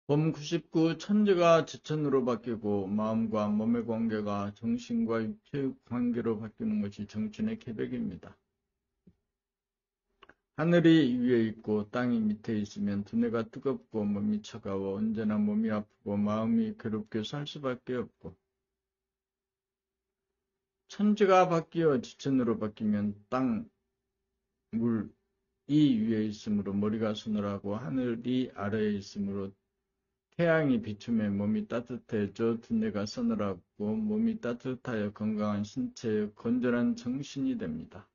봄 99 천지가 지천으로 바뀌고 마음과 몸의 관계가 정신과 육체의 관계로 바뀌는 것이 정신의 계백입니다. 하늘이 위에 있고 땅이 밑에 있으면 두뇌가 뜨겁고 몸이 차가워 언제나 몸이 아프고 마음이 괴롭게 살 수밖에 없고 천지가 바뀌어 지천으로 바뀌면 땅, 물, 이 위에 있으므로 머리가 서늘하고 하늘이 아래에 있으므로 태양이 비추면 몸이 따뜻해져 두뇌가 서늘하고 몸이 따뜻하여 건강한 신체에 건전한 정신이 됩니다.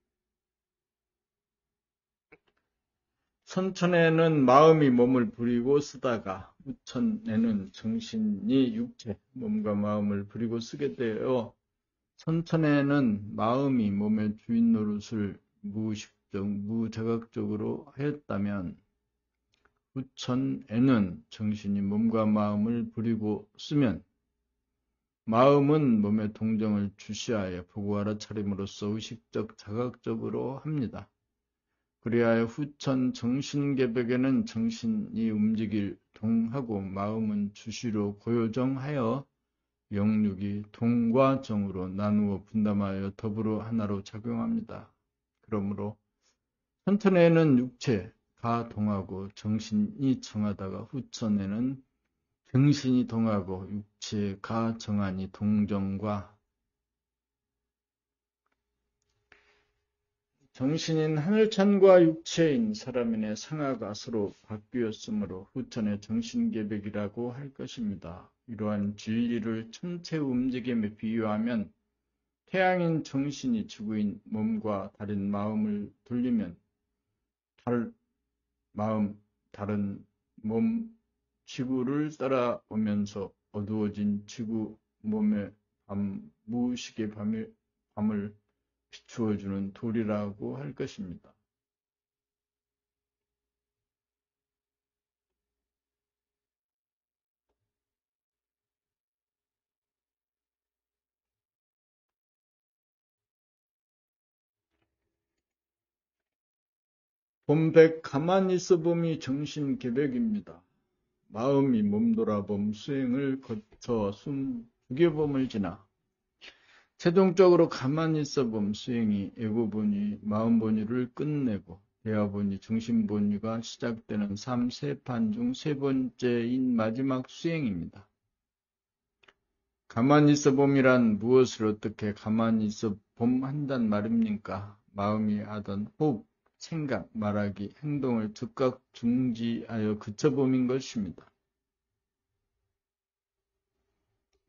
선천에는 마음이 몸을 부리고 쓰다가 후천에는 정신이 육체, 몸과 마음을 부리고 쓰게 되어 선천에는 마음이 몸의 주인 노릇을 무의식적, 무자각적으로 하였다면 후천에는 정신이 몸과 마음을 부리고 쓰면 마음은 몸의 동정을 주시하여 보고 알아차림으로써 의식적, 자각적으로 합니다. 그리하여 후천 정신계백에는 정신이 움직일 동하고 마음은 주시로 고요정하여 영육이 동과 정으로 나누어 분담하여 더불어 하나로 작용합니다. 그러므로 선천에는 육체가 동하고 정신이 정하다가 후천에는 정신이 동하고 육체가 정하니 동정과 정신인 하늘천과 육체인 사람인의 상하가 서로 바뀌었으므로 후천의 정신계백이라고 할 것입니다. 이러한 진리를 천체 움직임에 비유하면 태양인 정신이 지구인 몸과 다른 마음을 돌리면 다른 몸 지구를 따라오면서 어두워진 지구 몸의 무의식의 밤을 비추어주는 돌이라고 할 것입니다. 봄백 가만히 있어봄이 정신개백입니다. 마음이 몸돌아봄 수행을 거쳐 숨 죽여봄을 지나 최종적으로 가만히 있어봄 수행이 에고본위, 마음본위를 끝내고 대화본위, 정신본위가 시작되는 삶 세 판 중 세 번째인 마지막 수행입니다. 가만히 있어봄이란 무엇을 어떻게 가만히 있어봄 한단 말입니까? 마음이 하던 호흡, 생각, 말하기, 행동을 즉각 중지하여 그쳐봄인 것입니다.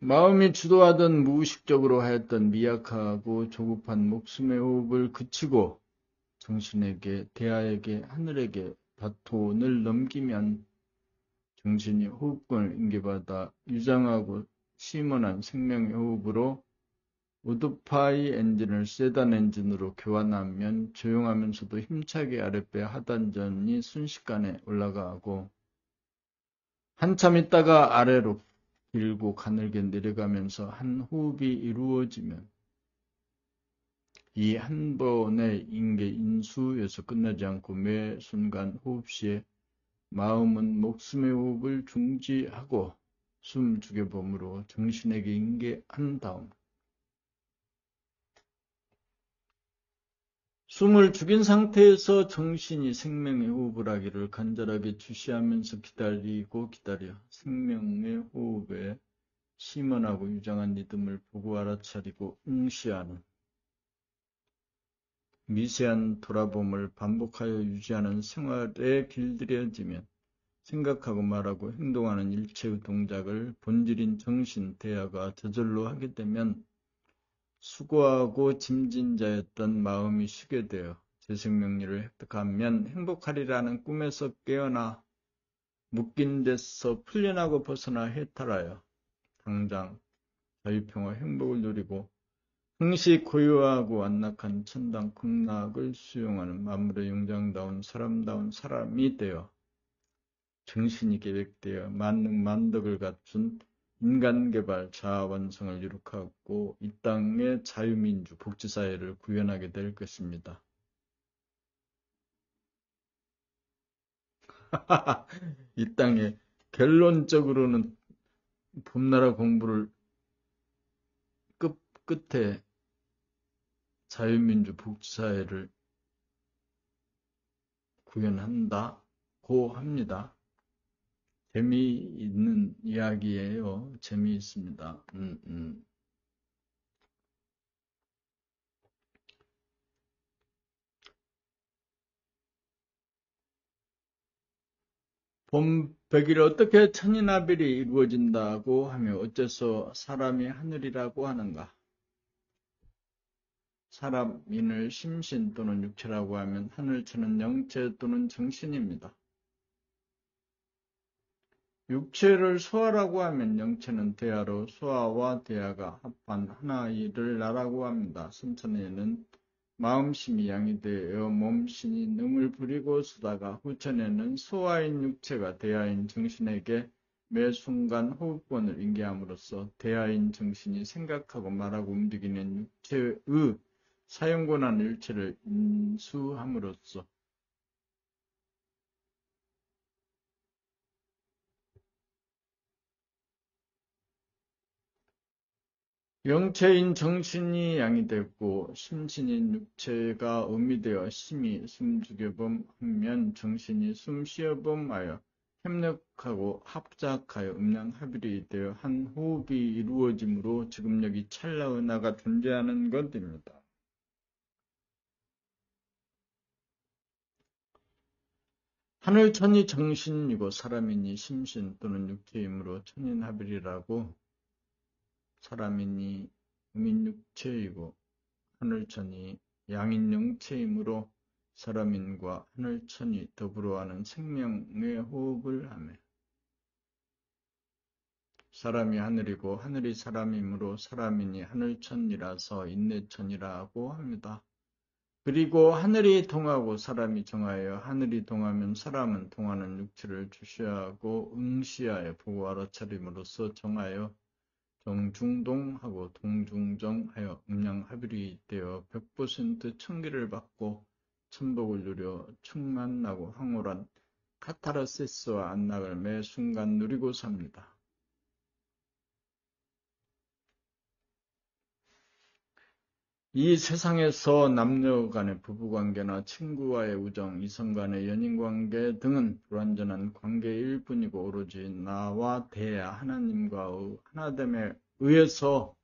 마음이 주도하던 무의식적으로 하였던 미약하고 조급한 목숨의 호흡을 그치고 정신에게, 대하에게, 하늘에게 바톤을 넘기면 정신이 호흡권을 인계받아 유장하고 심원한 생명의 호흡으로 오토파이 엔진을 세단 엔진으로 교환하면 조용하면서도 힘차게 아랫배 하단전이 순식간에 올라가고 한참 있다가 아래로 길고 가늘게 내려가면서 한 호흡이 이루어지면 이 한 번의 인계 인수에서 끝나지 않고 매 순간 호흡 시에 마음은 목숨의 호흡을 중지하고 숨 죽여봄으로 정신에게 인계한 다음 숨을 죽인 상태에서 정신이 생명의 호흡을 하기를 간절하게 주시하면서 기다리고 기다려 생명의 호흡에 심원하고 유장한 리듬을 보고 알아차리고 응시하는 미세한 돌아봄을 반복하여 유지하는 생활에 길들여지면 생각하고 말하고 행동하는 일체의 동작을 본질인 정신, 대화가 저절로 하게 되면 수고하고 짐진자였던 마음이 쉬게 되어 재생명리를 획득하면 행복하리라는 꿈에서 깨어나 묶인 데서 풀려나고 벗어나 해탈하여 당장 자유평화 행복을 누리고 흥시 고요하고 안락한 천당 극락을 수용하는 만물의 영장다운 사람다운 사람이 되어 정신이 계획되어 만능 만덕을 갖춘 인간개발 자아완성을 이룩하고 이 땅의 자유민주 복지사회를 구현하게 될 것입니다. 이 땅에 결론적으로는 봄나라 공부를 끝에 자유민주 복지사회를 구현한다고 합니다. 재미있는 이야기예요. 재미있습니다. 봄 백일에 어떻게 천인아별이 이루어진다고 하며 어째서 사람이 하늘이라고 하는가? 사람인을 심신 또는 육체라고 하면 하늘천은 영체 또는 정신입니다. 육체를 소아라고 하면 영체는 대하로 소아와 대하가 합한 하나이를 나라고 합니다. 선천에는 마음심이 양이 되어 몸신이 능을 부리고 쓰다가 후천에는 소아인 육체가 대하인 정신에게 매 순간 호흡권을 인계함으로써 대하인 정신이 생각하고 말하고 움직이는 육체의 사용권한 일체를 인수함으로써 영체인 정신이 양이 되고 심신인 육체가 음이 되어 심히 숨죽여봄 하면 정신이 숨쉬어봄하여 협력하고 합작하여 음양합일이 되어 한 호흡이 이루어짐으로 지금 여기 찰나은하가 존재하는 것입니다. 하늘천이 정신이고 사람이니 심신 또는 육체이므로 천인합일이라고 사람이니 음인육체이고 하늘천이 양인영체이므로 사람인과 하늘천이 더불어하는 생명의 호흡을 하며 사람이 하늘이고 하늘이 사람이므로 사람이니 하늘천이라서 인내천이라고 합니다. 그리고 하늘이 동하고 사람이 정하여 하늘이 동하면 사람은 동하는 육체를 주시하고 응시하여 보고 알아차림으로써 정하여 정중동하고 동중정하여 음양합일이 되어 100% 천기를 받고 천복을 누려 충만나고 황홀한 카타르시스와 안락을 매 순간 누리고 삽니다. 이 세상에서 남녀 간의 부부관계나 친구와의 우정, 이성 간의 연인관계 등은 불완전한 관계일 뿐이고 오로지 나와 대야 하나님과의 하나됨에 의해서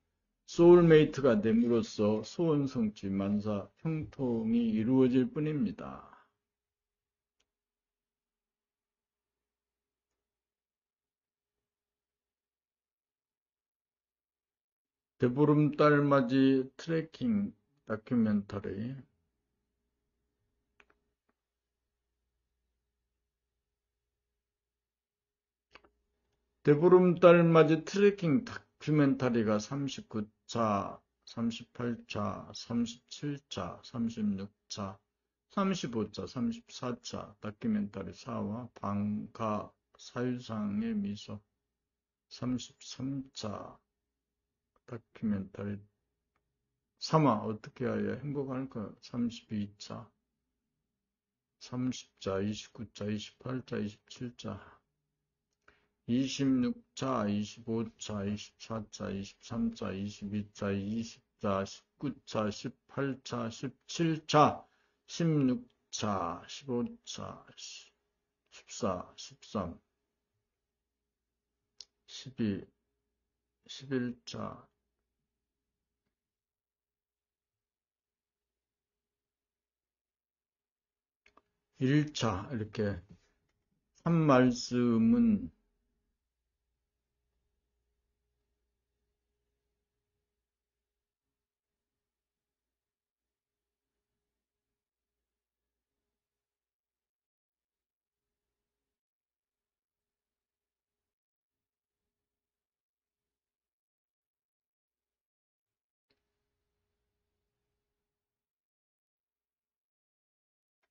소울메이트가 됨으로써 소원성취 만사 형통이 이루어질 뿐입니다. 대보름달맞이 트레킹 다큐멘터리 대보름달맞이 트레킹 다큐멘터리가 39차, 38차, 37차, 36차, 35차, 34차 다큐멘터리 4와 방가 사유상의 미소 33차 다큐멘터리 3화 어떻게 하여 행복할까 32차 30차 29차 28차 27차 26차 25차 24차 23차 22차 20차 19차 18차 17차 16차 15차 14 13 12 11차 1차 이렇게 한 말씀은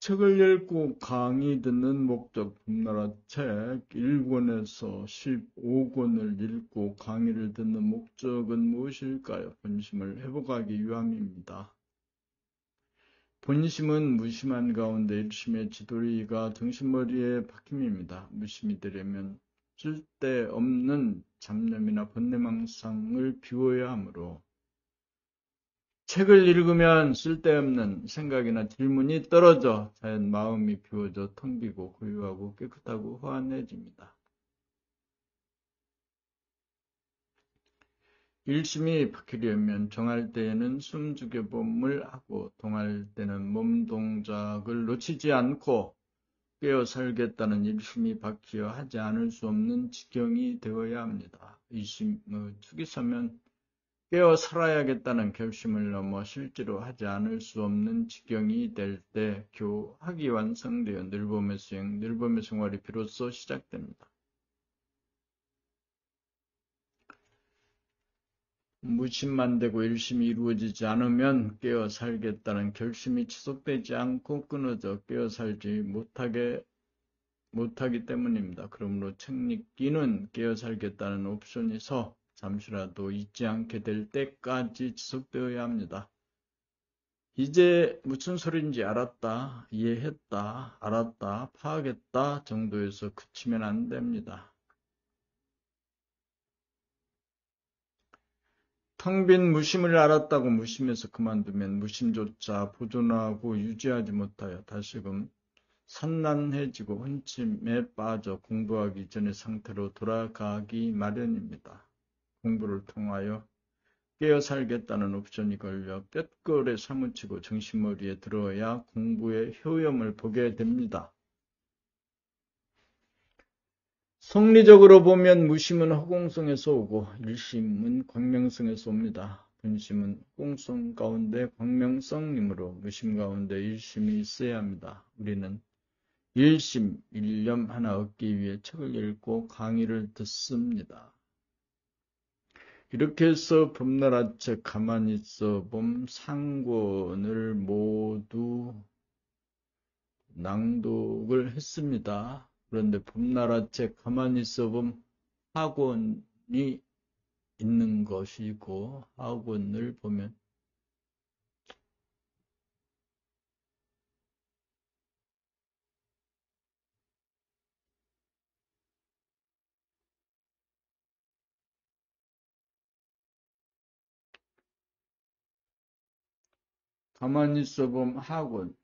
책을 읽고 강의 듣는 목적 봄나라 책 1권에서 15권을 읽고 강의를 듣는 목적은 무엇일까요? 본심을 회복하기 위함입니다. 본심은 무심한 가운데 일심의 지도리가 정신머리에 박힘입니다. 무심이 되려면 쓸데없는 잡념이나 번뇌망상을 비워야 하므로 책을 읽으면 쓸데없는 생각이나 질문이 떨어져 자연 마음이 비워져 텅 비고 고요하고 깨끗하고 환해집니다. 일심이 박히려면 정할 때에는 숨죽여봄을 하고 동할 때는 몸 동작을 놓치지 않고 깨어 살겠다는 일심이 박히어 하지 않을 수 없는 지경이 되어야 합니다. 일심의 축이 서면 깨어 살아야겠다는 결심을 넘어 실제로 하지 않을 수 없는 지경이 될 때 교학이 완성되어 늘봄의 수행, 늘봄의 생활이 비로소 시작됩니다. 무심만 되고 일심이 이루어지지 않으면 깨어 살겠다는 결심이 지속되지 않고 끊어져 깨어 살지 못하기 때문입니다. 그러므로 책 읽기는 깨어 살겠다는 옵션에서 잠시라도 잊지 않게 될 때까지 지속되어야 합니다. 이제 무슨 소리인지 알았다, 이해했다, 알았다, 파악했다 정도에서 그치면 안 됩니다. 텅 빈 무심을 알았다고 무심해서 그만두면 무심조차 보존하고 유지하지 못하여 다시금 산란해지고 혼침에 빠져 공부하기 전의 상태로 돌아가기 마련입니다. 공부를 통하여 깨어 살겠다는 옵션이 걸려 뼛골에 사무치고 정신머리에 들어야 공부의 효염을 보게 됩니다. 성리적으로 보면 무심은 허공성에서 오고 일심은 광명성에서 옵니다. 본심은 허공성 가운데 광명성이므로 무심 가운데 일심이 있어야 합니다. 우리는 일심, 일념 하나 얻기 위해 책을 읽고 강의를 듣습니다. 이렇게 해서 봄나라책 가만히 있어 봄 상권을 모두 낭독을 했습니다. 그런데 봄나라책 가만히 있어 봄 학원이 있는 것이고, 학원을 보면 가만히 있어 봄 학원,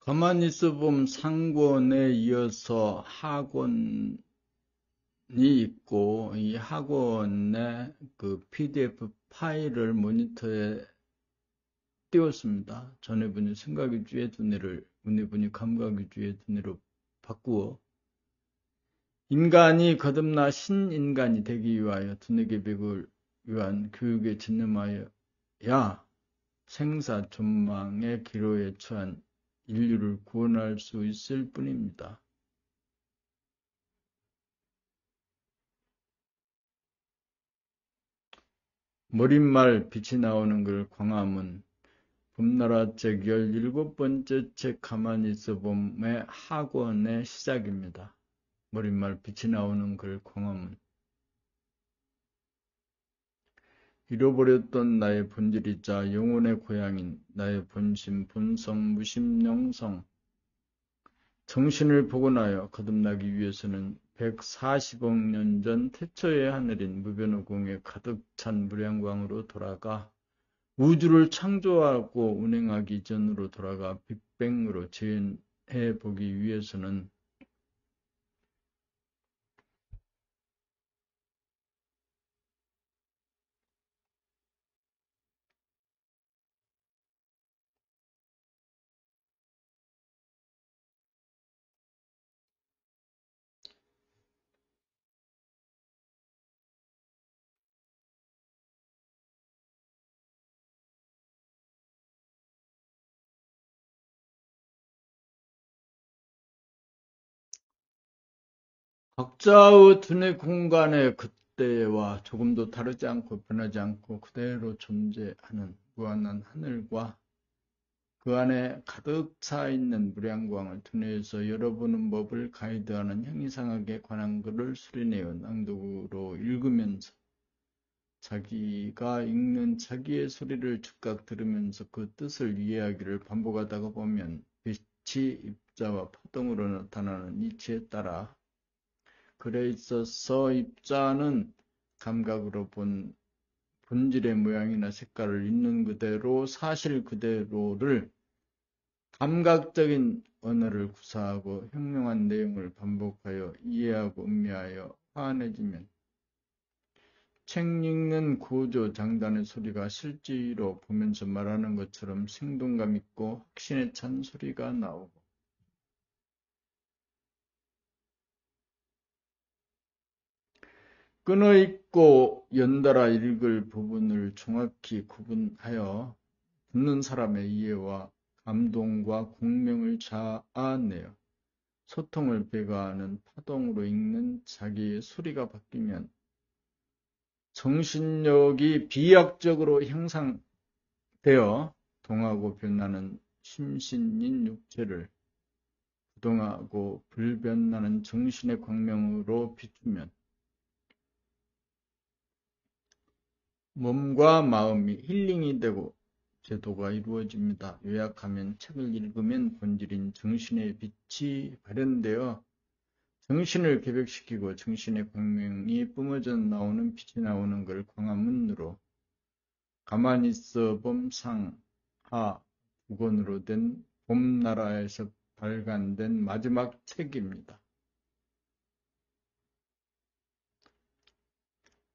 가만히 있어 봄 상권에 이어서 학원이 있고, 이 학원의 그 PDF 파일을 모니터에 띄웠습니다. 전해분이 생각위주의 두뇌를, 문해분이 감각위주의 두뇌로 바꾸어 인간이 거듭나 신인간이 되기 위하여 두뇌 개벽을 위한 교육에 전념하여야 생사 존망의 기로에 처한 인류를 구원할 수 있을 뿐입니다. 머릿말 빛이 나오는 글 광화문 봄나라책 17번째 책 가만히 있어 봄의 학원의 시작입니다. 머릿말 빛이 나오는 글 광화문 잃어버렸던 나의 본질이자 영혼의 고향인 나의 본심, 본성, 무심영성 정신을 복원하여 거듭나기 위해서는 140억 년 전 태초의 하늘인 무변호공에 가득 찬 무량광으로 돌아가 우주를 창조하고 운행하기 전으로 돌아가 빅뱅으로 재현해 보기 위해서는 각자의 두뇌 공간의 그때와 조금도 다르지 않고 변하지 않고 그대로 존재하는 무한한 하늘과 그 안에 가득 차 있는 무량광을 두뇌에서 열어보는 법을 가이드하는 형이상학에 관한 글을 수리내어 낭독으로 읽으면서 자기가 읽는 자기의 소리를 즉각 들으면서 그 뜻을 이해하기를 반복하다가 보면 빛이 입자와 파동으로 나타나는 이치에 따라 글에 있어서 입자는 감각으로 본 본질의 모양이나 색깔을 있는 그대로 사실 그대로를 감각적인 언어를 구사하고 형용한 내용을 반복하여 이해하고 음미하여 화안해지면 책 읽는 고조 장단의 소리가 실제로 보면서 말하는 것처럼 생동감 있고 확신에 찬 소리가 나오고 끊어 읽고 연달아 읽을 부분을 정확히 구분하여 듣는 사람의 이해와 감동과 공명을 자아내어 소통을 배가하는 파동으로 읽는 자기의 소리가 바뀌면 정신력이 비약적으로 향상되어 동하고 변하는 심신인 육체를 부동하고 불변나는 정신의 광명으로 비추면 몸과 마음이 힐링이 되고 제도가 이루어집니다. 요약하면 책을 읽으면 본질인 정신의 빛이 발현되어 정신을 개벽시키고 정신의 광명이 뿜어져 나오는 빛이 나오는 걸 광화문으로 가만히 있어 봄 상하 두 권으로 된 봄나라에서 발간된 마지막 책입니다.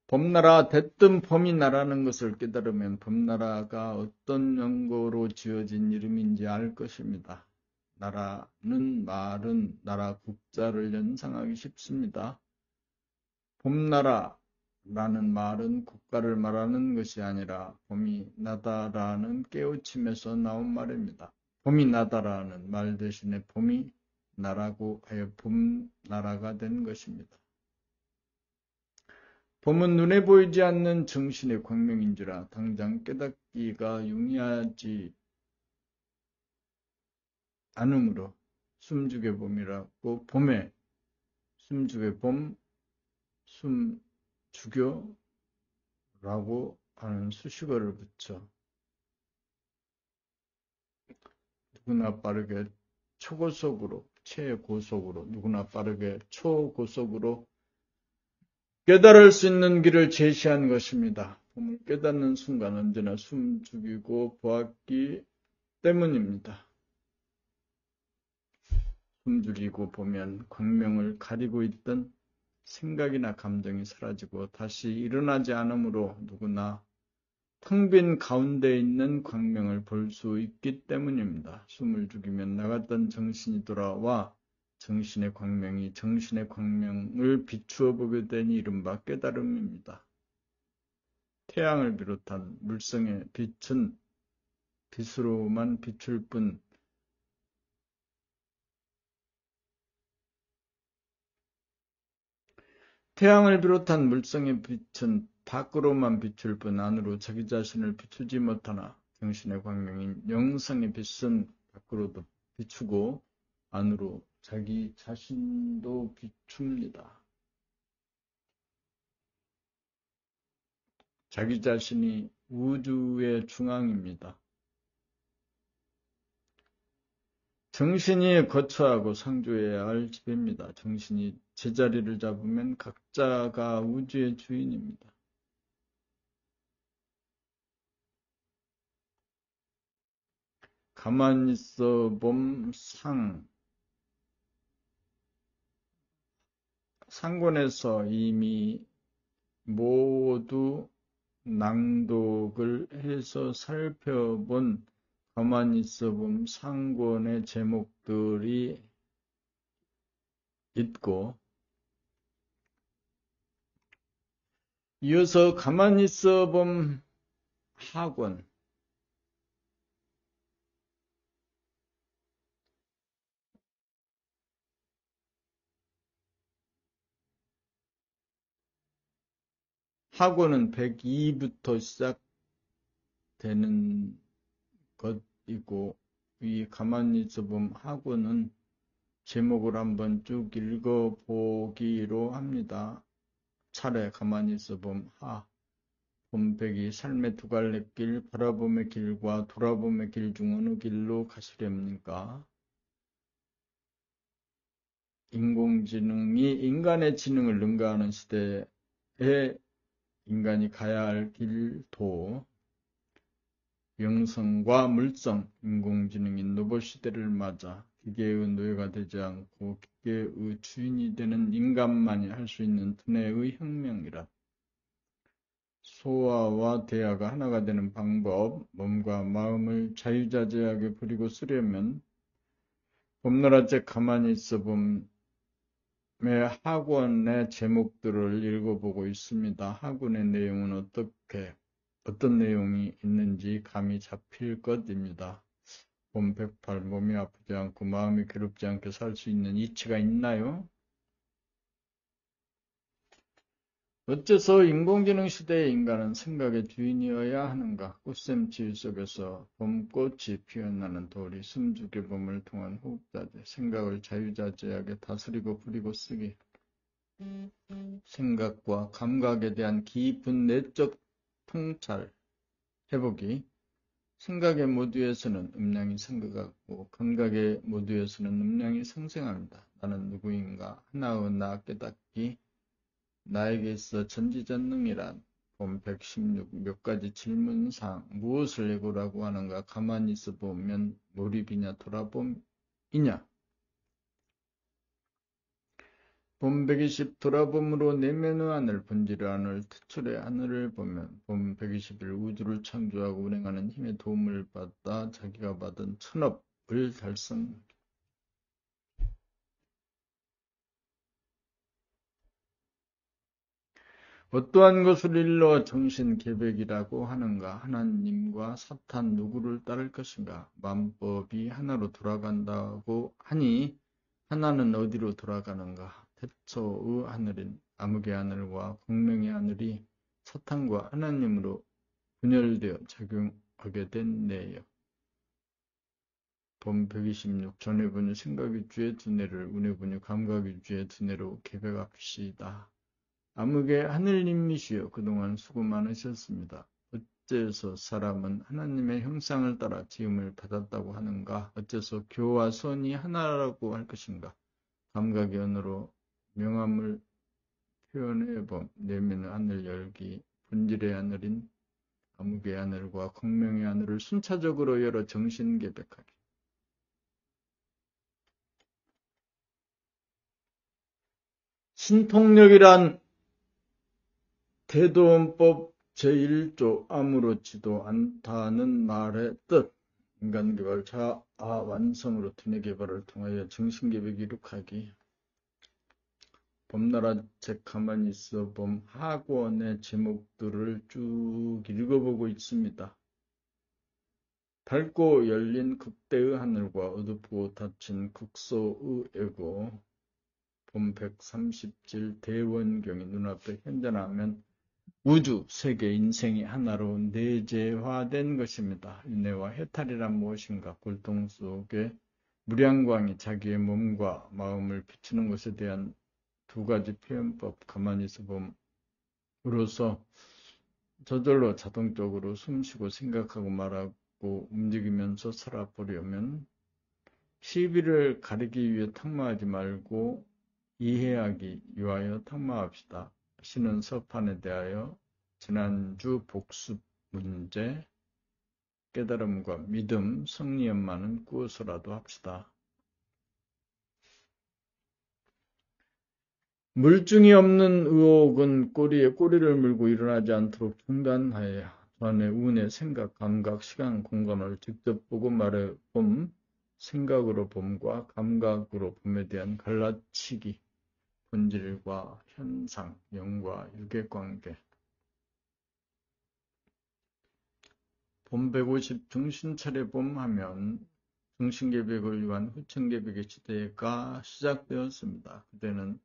봄나라 대뜸 봄이 나라는 것을 깨달으면 봄나라가 어떤 연고로 지어진 이름인지 알 것입니다. 나라는 말은 나라 국자를 연상하기 쉽습니다. 봄나라라는 말은 국가를 말하는 것이 아니라 봄이 나다라는 깨우침에서 나온 말입니다. 봄이 나다라는 말 대신에 봄이 나라고 하여 봄나라가 된 것입니다. 봄은 눈에 보이지 않는 정신의 광명인지라 당장 깨닫기가 용이하지 않으므로 숨죽의 봄이라고 봄에 숨죽의 봄, 숨죽여라고 하는 수식어를 붙여 누구나 빠르게 초고속으로, 최고속으로, 누구나 빠르게 초고속으로 깨달을 수 있는 길을 제시한 것입니다. 봄을 깨닫는 순간 언제나 숨죽이고 보았기 때문입니다. 숨죽이고 보면 광명을 가리고 있던 생각이나 감정이 사라지고 다시 일어나지 않으므로 누구나 텅 빈 가운데 있는 광명을 볼 수 있기 때문입니다. 숨을 죽이면 나갔던 정신이 돌아와 정신의 광명이 정신의 광명을 비추어 보게 되니 이른바 깨달음입니다. 태양을 비롯한 물성의 빛은 빛으로만 비출 뿐 태양을 비롯한 물성의 빛은 밖으로만 비출 뿐 안으로 자기 자신을 비추지 못하나 정신의 광명인 영성의 빛은 밖으로도 비추고 안으로 자기 자신도 비춥니다. 자기 자신이 우주의 중앙입니다. 정신이 거처하고 상주해야 할 집입니다. 정신이 제자리를 잡으면 각자가 우주의 주인입니다. 가만히 있어 봄 상권에서 이미 모두 낭독을 해서 살펴본 가만히 있어 봄 상권의 제목들이 있고 이어서 가만히 있어 봄 학원은 102부터 시작되는 것이고 이 가만히 있어 봄 학원은 제목을 한번 쭉 읽어보기로 합니다. 차례 가만히 있어 봄 봄백이 삶의 두 갈래길 바라봄의 길과 돌아봄의 길 중 어느 길로 가시렵니까? 인공지능이 인간의 지능을 능가하는 시대에 인간이 가야 할 길도 영성과 물성, 인공지능인 로봇 시대를 맞아 기계의 노예가 되지 않고 기계의 주인이 되는 인간만이 할 수 있는 두뇌의 혁명이라. 소아와 대아가 하나가 되는 방법, 몸과 마음을 자유자재하게 부리고 쓰려면 봄나라책 가만히 있어 봄의 학원의 제목들을 읽어보고 있습니다. 학원의 내용은 어떤 내용이 있는지 감이 잡힐 것입니다. 봄 108, 몸이 아프지 않고 마음이 괴롭지 않게 살 수 있는 이치가 있나요? 어째서 인공지능 시대의 인간은 생각의 주인이어야 하는가? 꽃샘추위 속에서 봄꽃이 피어나는 돌이 숨죽여 봄을 통한 호흡자재, 생각을 자유자재하게 다스리고 부리고 쓰기. 생각과 감각에 대한 깊은 내적 통찰, 회복이 생각의 모두에서는 음량이 생각하고 감각의 모두에서는 음량이 생생합니다. 나는 누구인가? 하나의 나 깨닫기. 나에게 있어 전지전능이란 봄 116 몇 가지 질문사항 무엇을 예고라고 하는가? 가만히 있어 보면 몰입이냐 돌아봄이냐? 봄 120 돌아봄으로 내면의 하늘, 본질의 하늘, 태초의 하늘을 보면 봄 121 우주를 창조하고 운행하는 힘의 도움을 받아 자기가 받은 천업을 달성. 어떠한 것을 일러 정신계백이라고 하는가? 하나님과 사탄 누구를 따를 것인가? 만법이 하나로 돌아간다고 하니 하나는 어디로 돌아가는가? 태초의 하늘인 암흑의 하늘과 공명의 하늘이 사탄과 하나님으로 분열되어 작용하게 됐네요. 본 126 전해분유 생각위주의 두뇌를 운해분유 감각위주의 두뇌로 계백합시다. 암흑의 하늘님이시여 그동안 수고 많으셨습니다. 어째서 사람은 하나님의 형상을 따라 지음을 받았다고 하는가? 어째서 교와 선이 하나라고 할 것인가? 감각의 언어로 명암을 표현해봄 내면의 하늘 열기 본질의 하늘인 암흑의 하늘과 공명의 하늘을 순차적으로 열어 정신계백하게 신통력이란 대도원법 제1조 아무렇지도 않다는 말의 뜻 인간개발 자아 완성으로 두뇌개발을 통하여 정신계백 이룩하기 봄나라 책 가만히 있어 봄 학원의 제목들을 쭉 읽어보고 있습니다. 밝고 열린 극대의 하늘과 어둡고 닫힌 극소의 애고 봄 130질 대원경이 눈앞에 현존하면 우주, 세계, 인생이 하나로 내재화된 것입니다. 인내와 해탈이란 무엇인가? 골동 속에 무량광이 자기의 몸과 마음을 비추는 것에 대한 두 가지 표현법 가만히 있어 봄으로써 저절로 자동적으로 숨쉬고 생각하고 말하고 움직이면서 살아보려면 시비를 가리기 위해 탁마하지 말고 이해하기 위하여 탁마합시다. 시는 서판에 대하여 지난주 복습 문제, 깨달음과 믿음, 성리엄마는 꾸어서라도 합시다. 물증이 없는 의혹은 꼬리에 꼬리를 물고 일어나지 않도록 중단하여 전의 운의 생각, 감각, 시간, 공간을 직접 보고 말해 봄, 생각으로 봄과 감각으로 봄에 대한 갈라치기, 본질과 현상, 영과 유계관계 봄 150 정신차려 봄 하면 정신계백을 위한 후천계백의 시대가 시작되었습니다. 그때는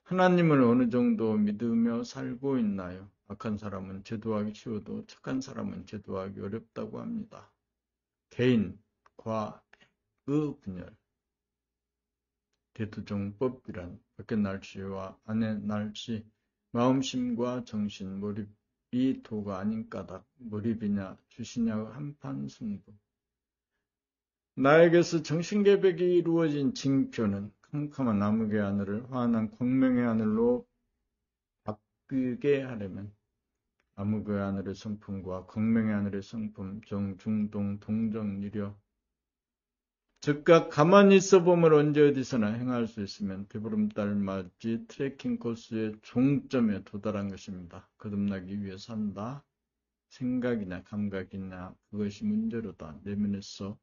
하나님을 어느 정도 믿으며 살고 있나요? 악한 사람은 제도하기 쉬워도 착한 사람은 제도하기 어렵다고 합니다. 개인, 과의 분열, 대투정법이란 밖의 날씨와 안의 날씨, 마음심과 정신, 몰입이 도가 아닌 까닭, 몰입이냐 주시냐 한판 승부. 나에게서 정신계백이 이루어진 징표는 캄캄한 암흑의 하늘을 환한 광명의 하늘로 바뀌게 하려면 암흑의 하늘의 성품과 광명의 하늘의 성품, 정, 중, 동, 동정, 유려 즉각 가만히 있어 보면 언제 어디서나 행할 수 있으면 배부름달 맞이 트레킹 코스의 종점에 도달한 것입니다. 거듭나기 위해 산다. 생각이나 감각이나 그것이 문제로다. 내면에서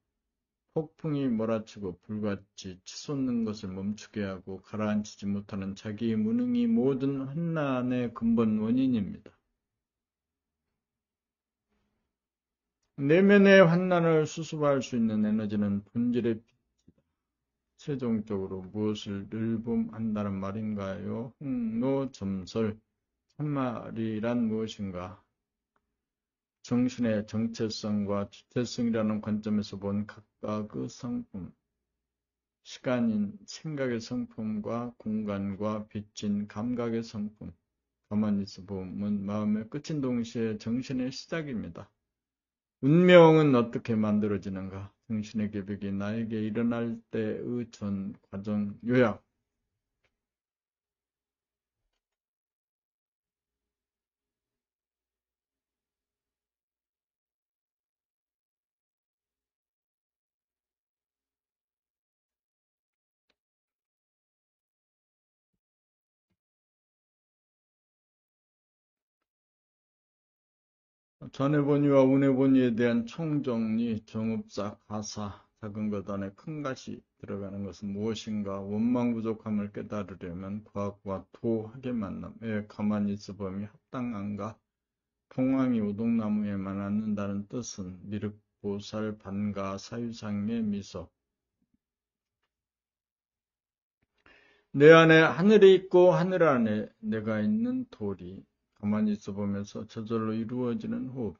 폭풍이 몰아치고 불같이 치솟는 것을 멈추게 하고 가라앉히지 못하는 자기의 무능이 모든 환난의 근본 원인입니다. 내면의 환난을 수습할 수 있는 에너지는 본질의 빛이다. 최종적으로 무엇을 늘봄한다는 말인가요? 흥노점설 참말이란 무엇인가? 정신의 정체성과 주체성이라는 관점에서 본 각각의 성품, 시간인 생각의 성품과 공간과 빛인 감각의 성품, 가만히 있어 보면 마음의 끝인 동시에 정신의 시작입니다. 운명은 어떻게 만들어지는가? 정신의 계백이 나에게 일어날 때의 전 과정 요약. 좌뇌본위와 우뇌본위에 대한 총정리, 정읍사, 가사, 작은 것 안에 큰 것이 들어가는 것은 무엇인가? 원망 부족함을 깨달으려면 과학과 도학의 만남에 가만히 있어봄이 합당한가? 봉황이 우동나무에만 앉는다는 뜻은 미륵보살 반가 사유상의 미소. 내 안에 하늘이 있고 하늘 안에 내가 있는 돌이 가만히 있어보면서 저절로 이루어지는 호흡.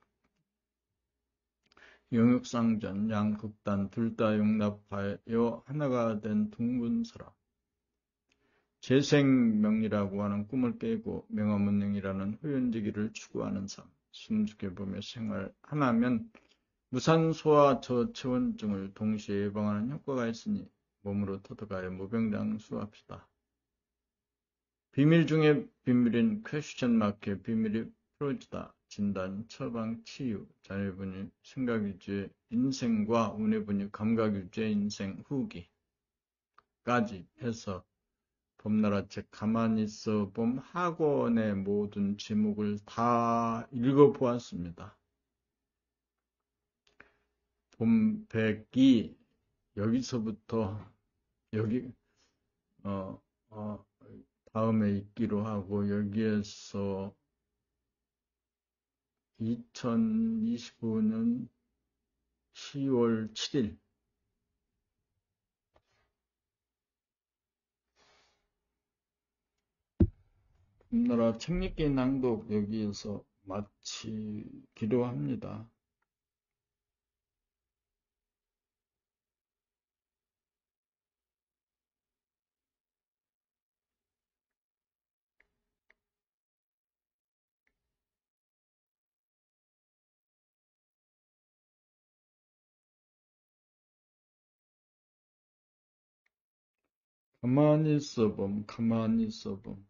영역상전, 양극단 둘 다 용납하여 하나가 된 둥근 사람. 재생명이라고 하는 꿈을 깨고 명화문능이라는 후연지기를 추구하는 삶. 숨죽여보며 생활 하나면 무산소와 저체온증을 동시에 예방하는 효과가 있으니 몸으로 터득하여 무병장수합시다. 비밀 중에 비밀인 퀘스천 마크의 비밀이 풀어지다. 진단, 처방, 치유, 자녀분이 생각유지의 인생과 운해분이 감각유지의 인생 후기까지 해서 봄나라 책 가만히 있어 봄 학원의 모든 제목을 다 읽어보았습니다. 봄백이 여기서부터 여기 다음에 있기로 하고 여기에서 2025년 10월 7일 봄나라 책 읽기 낭독 여기에서 마치기로 합니다. 가만히 있어봄, 가만히 있어봄.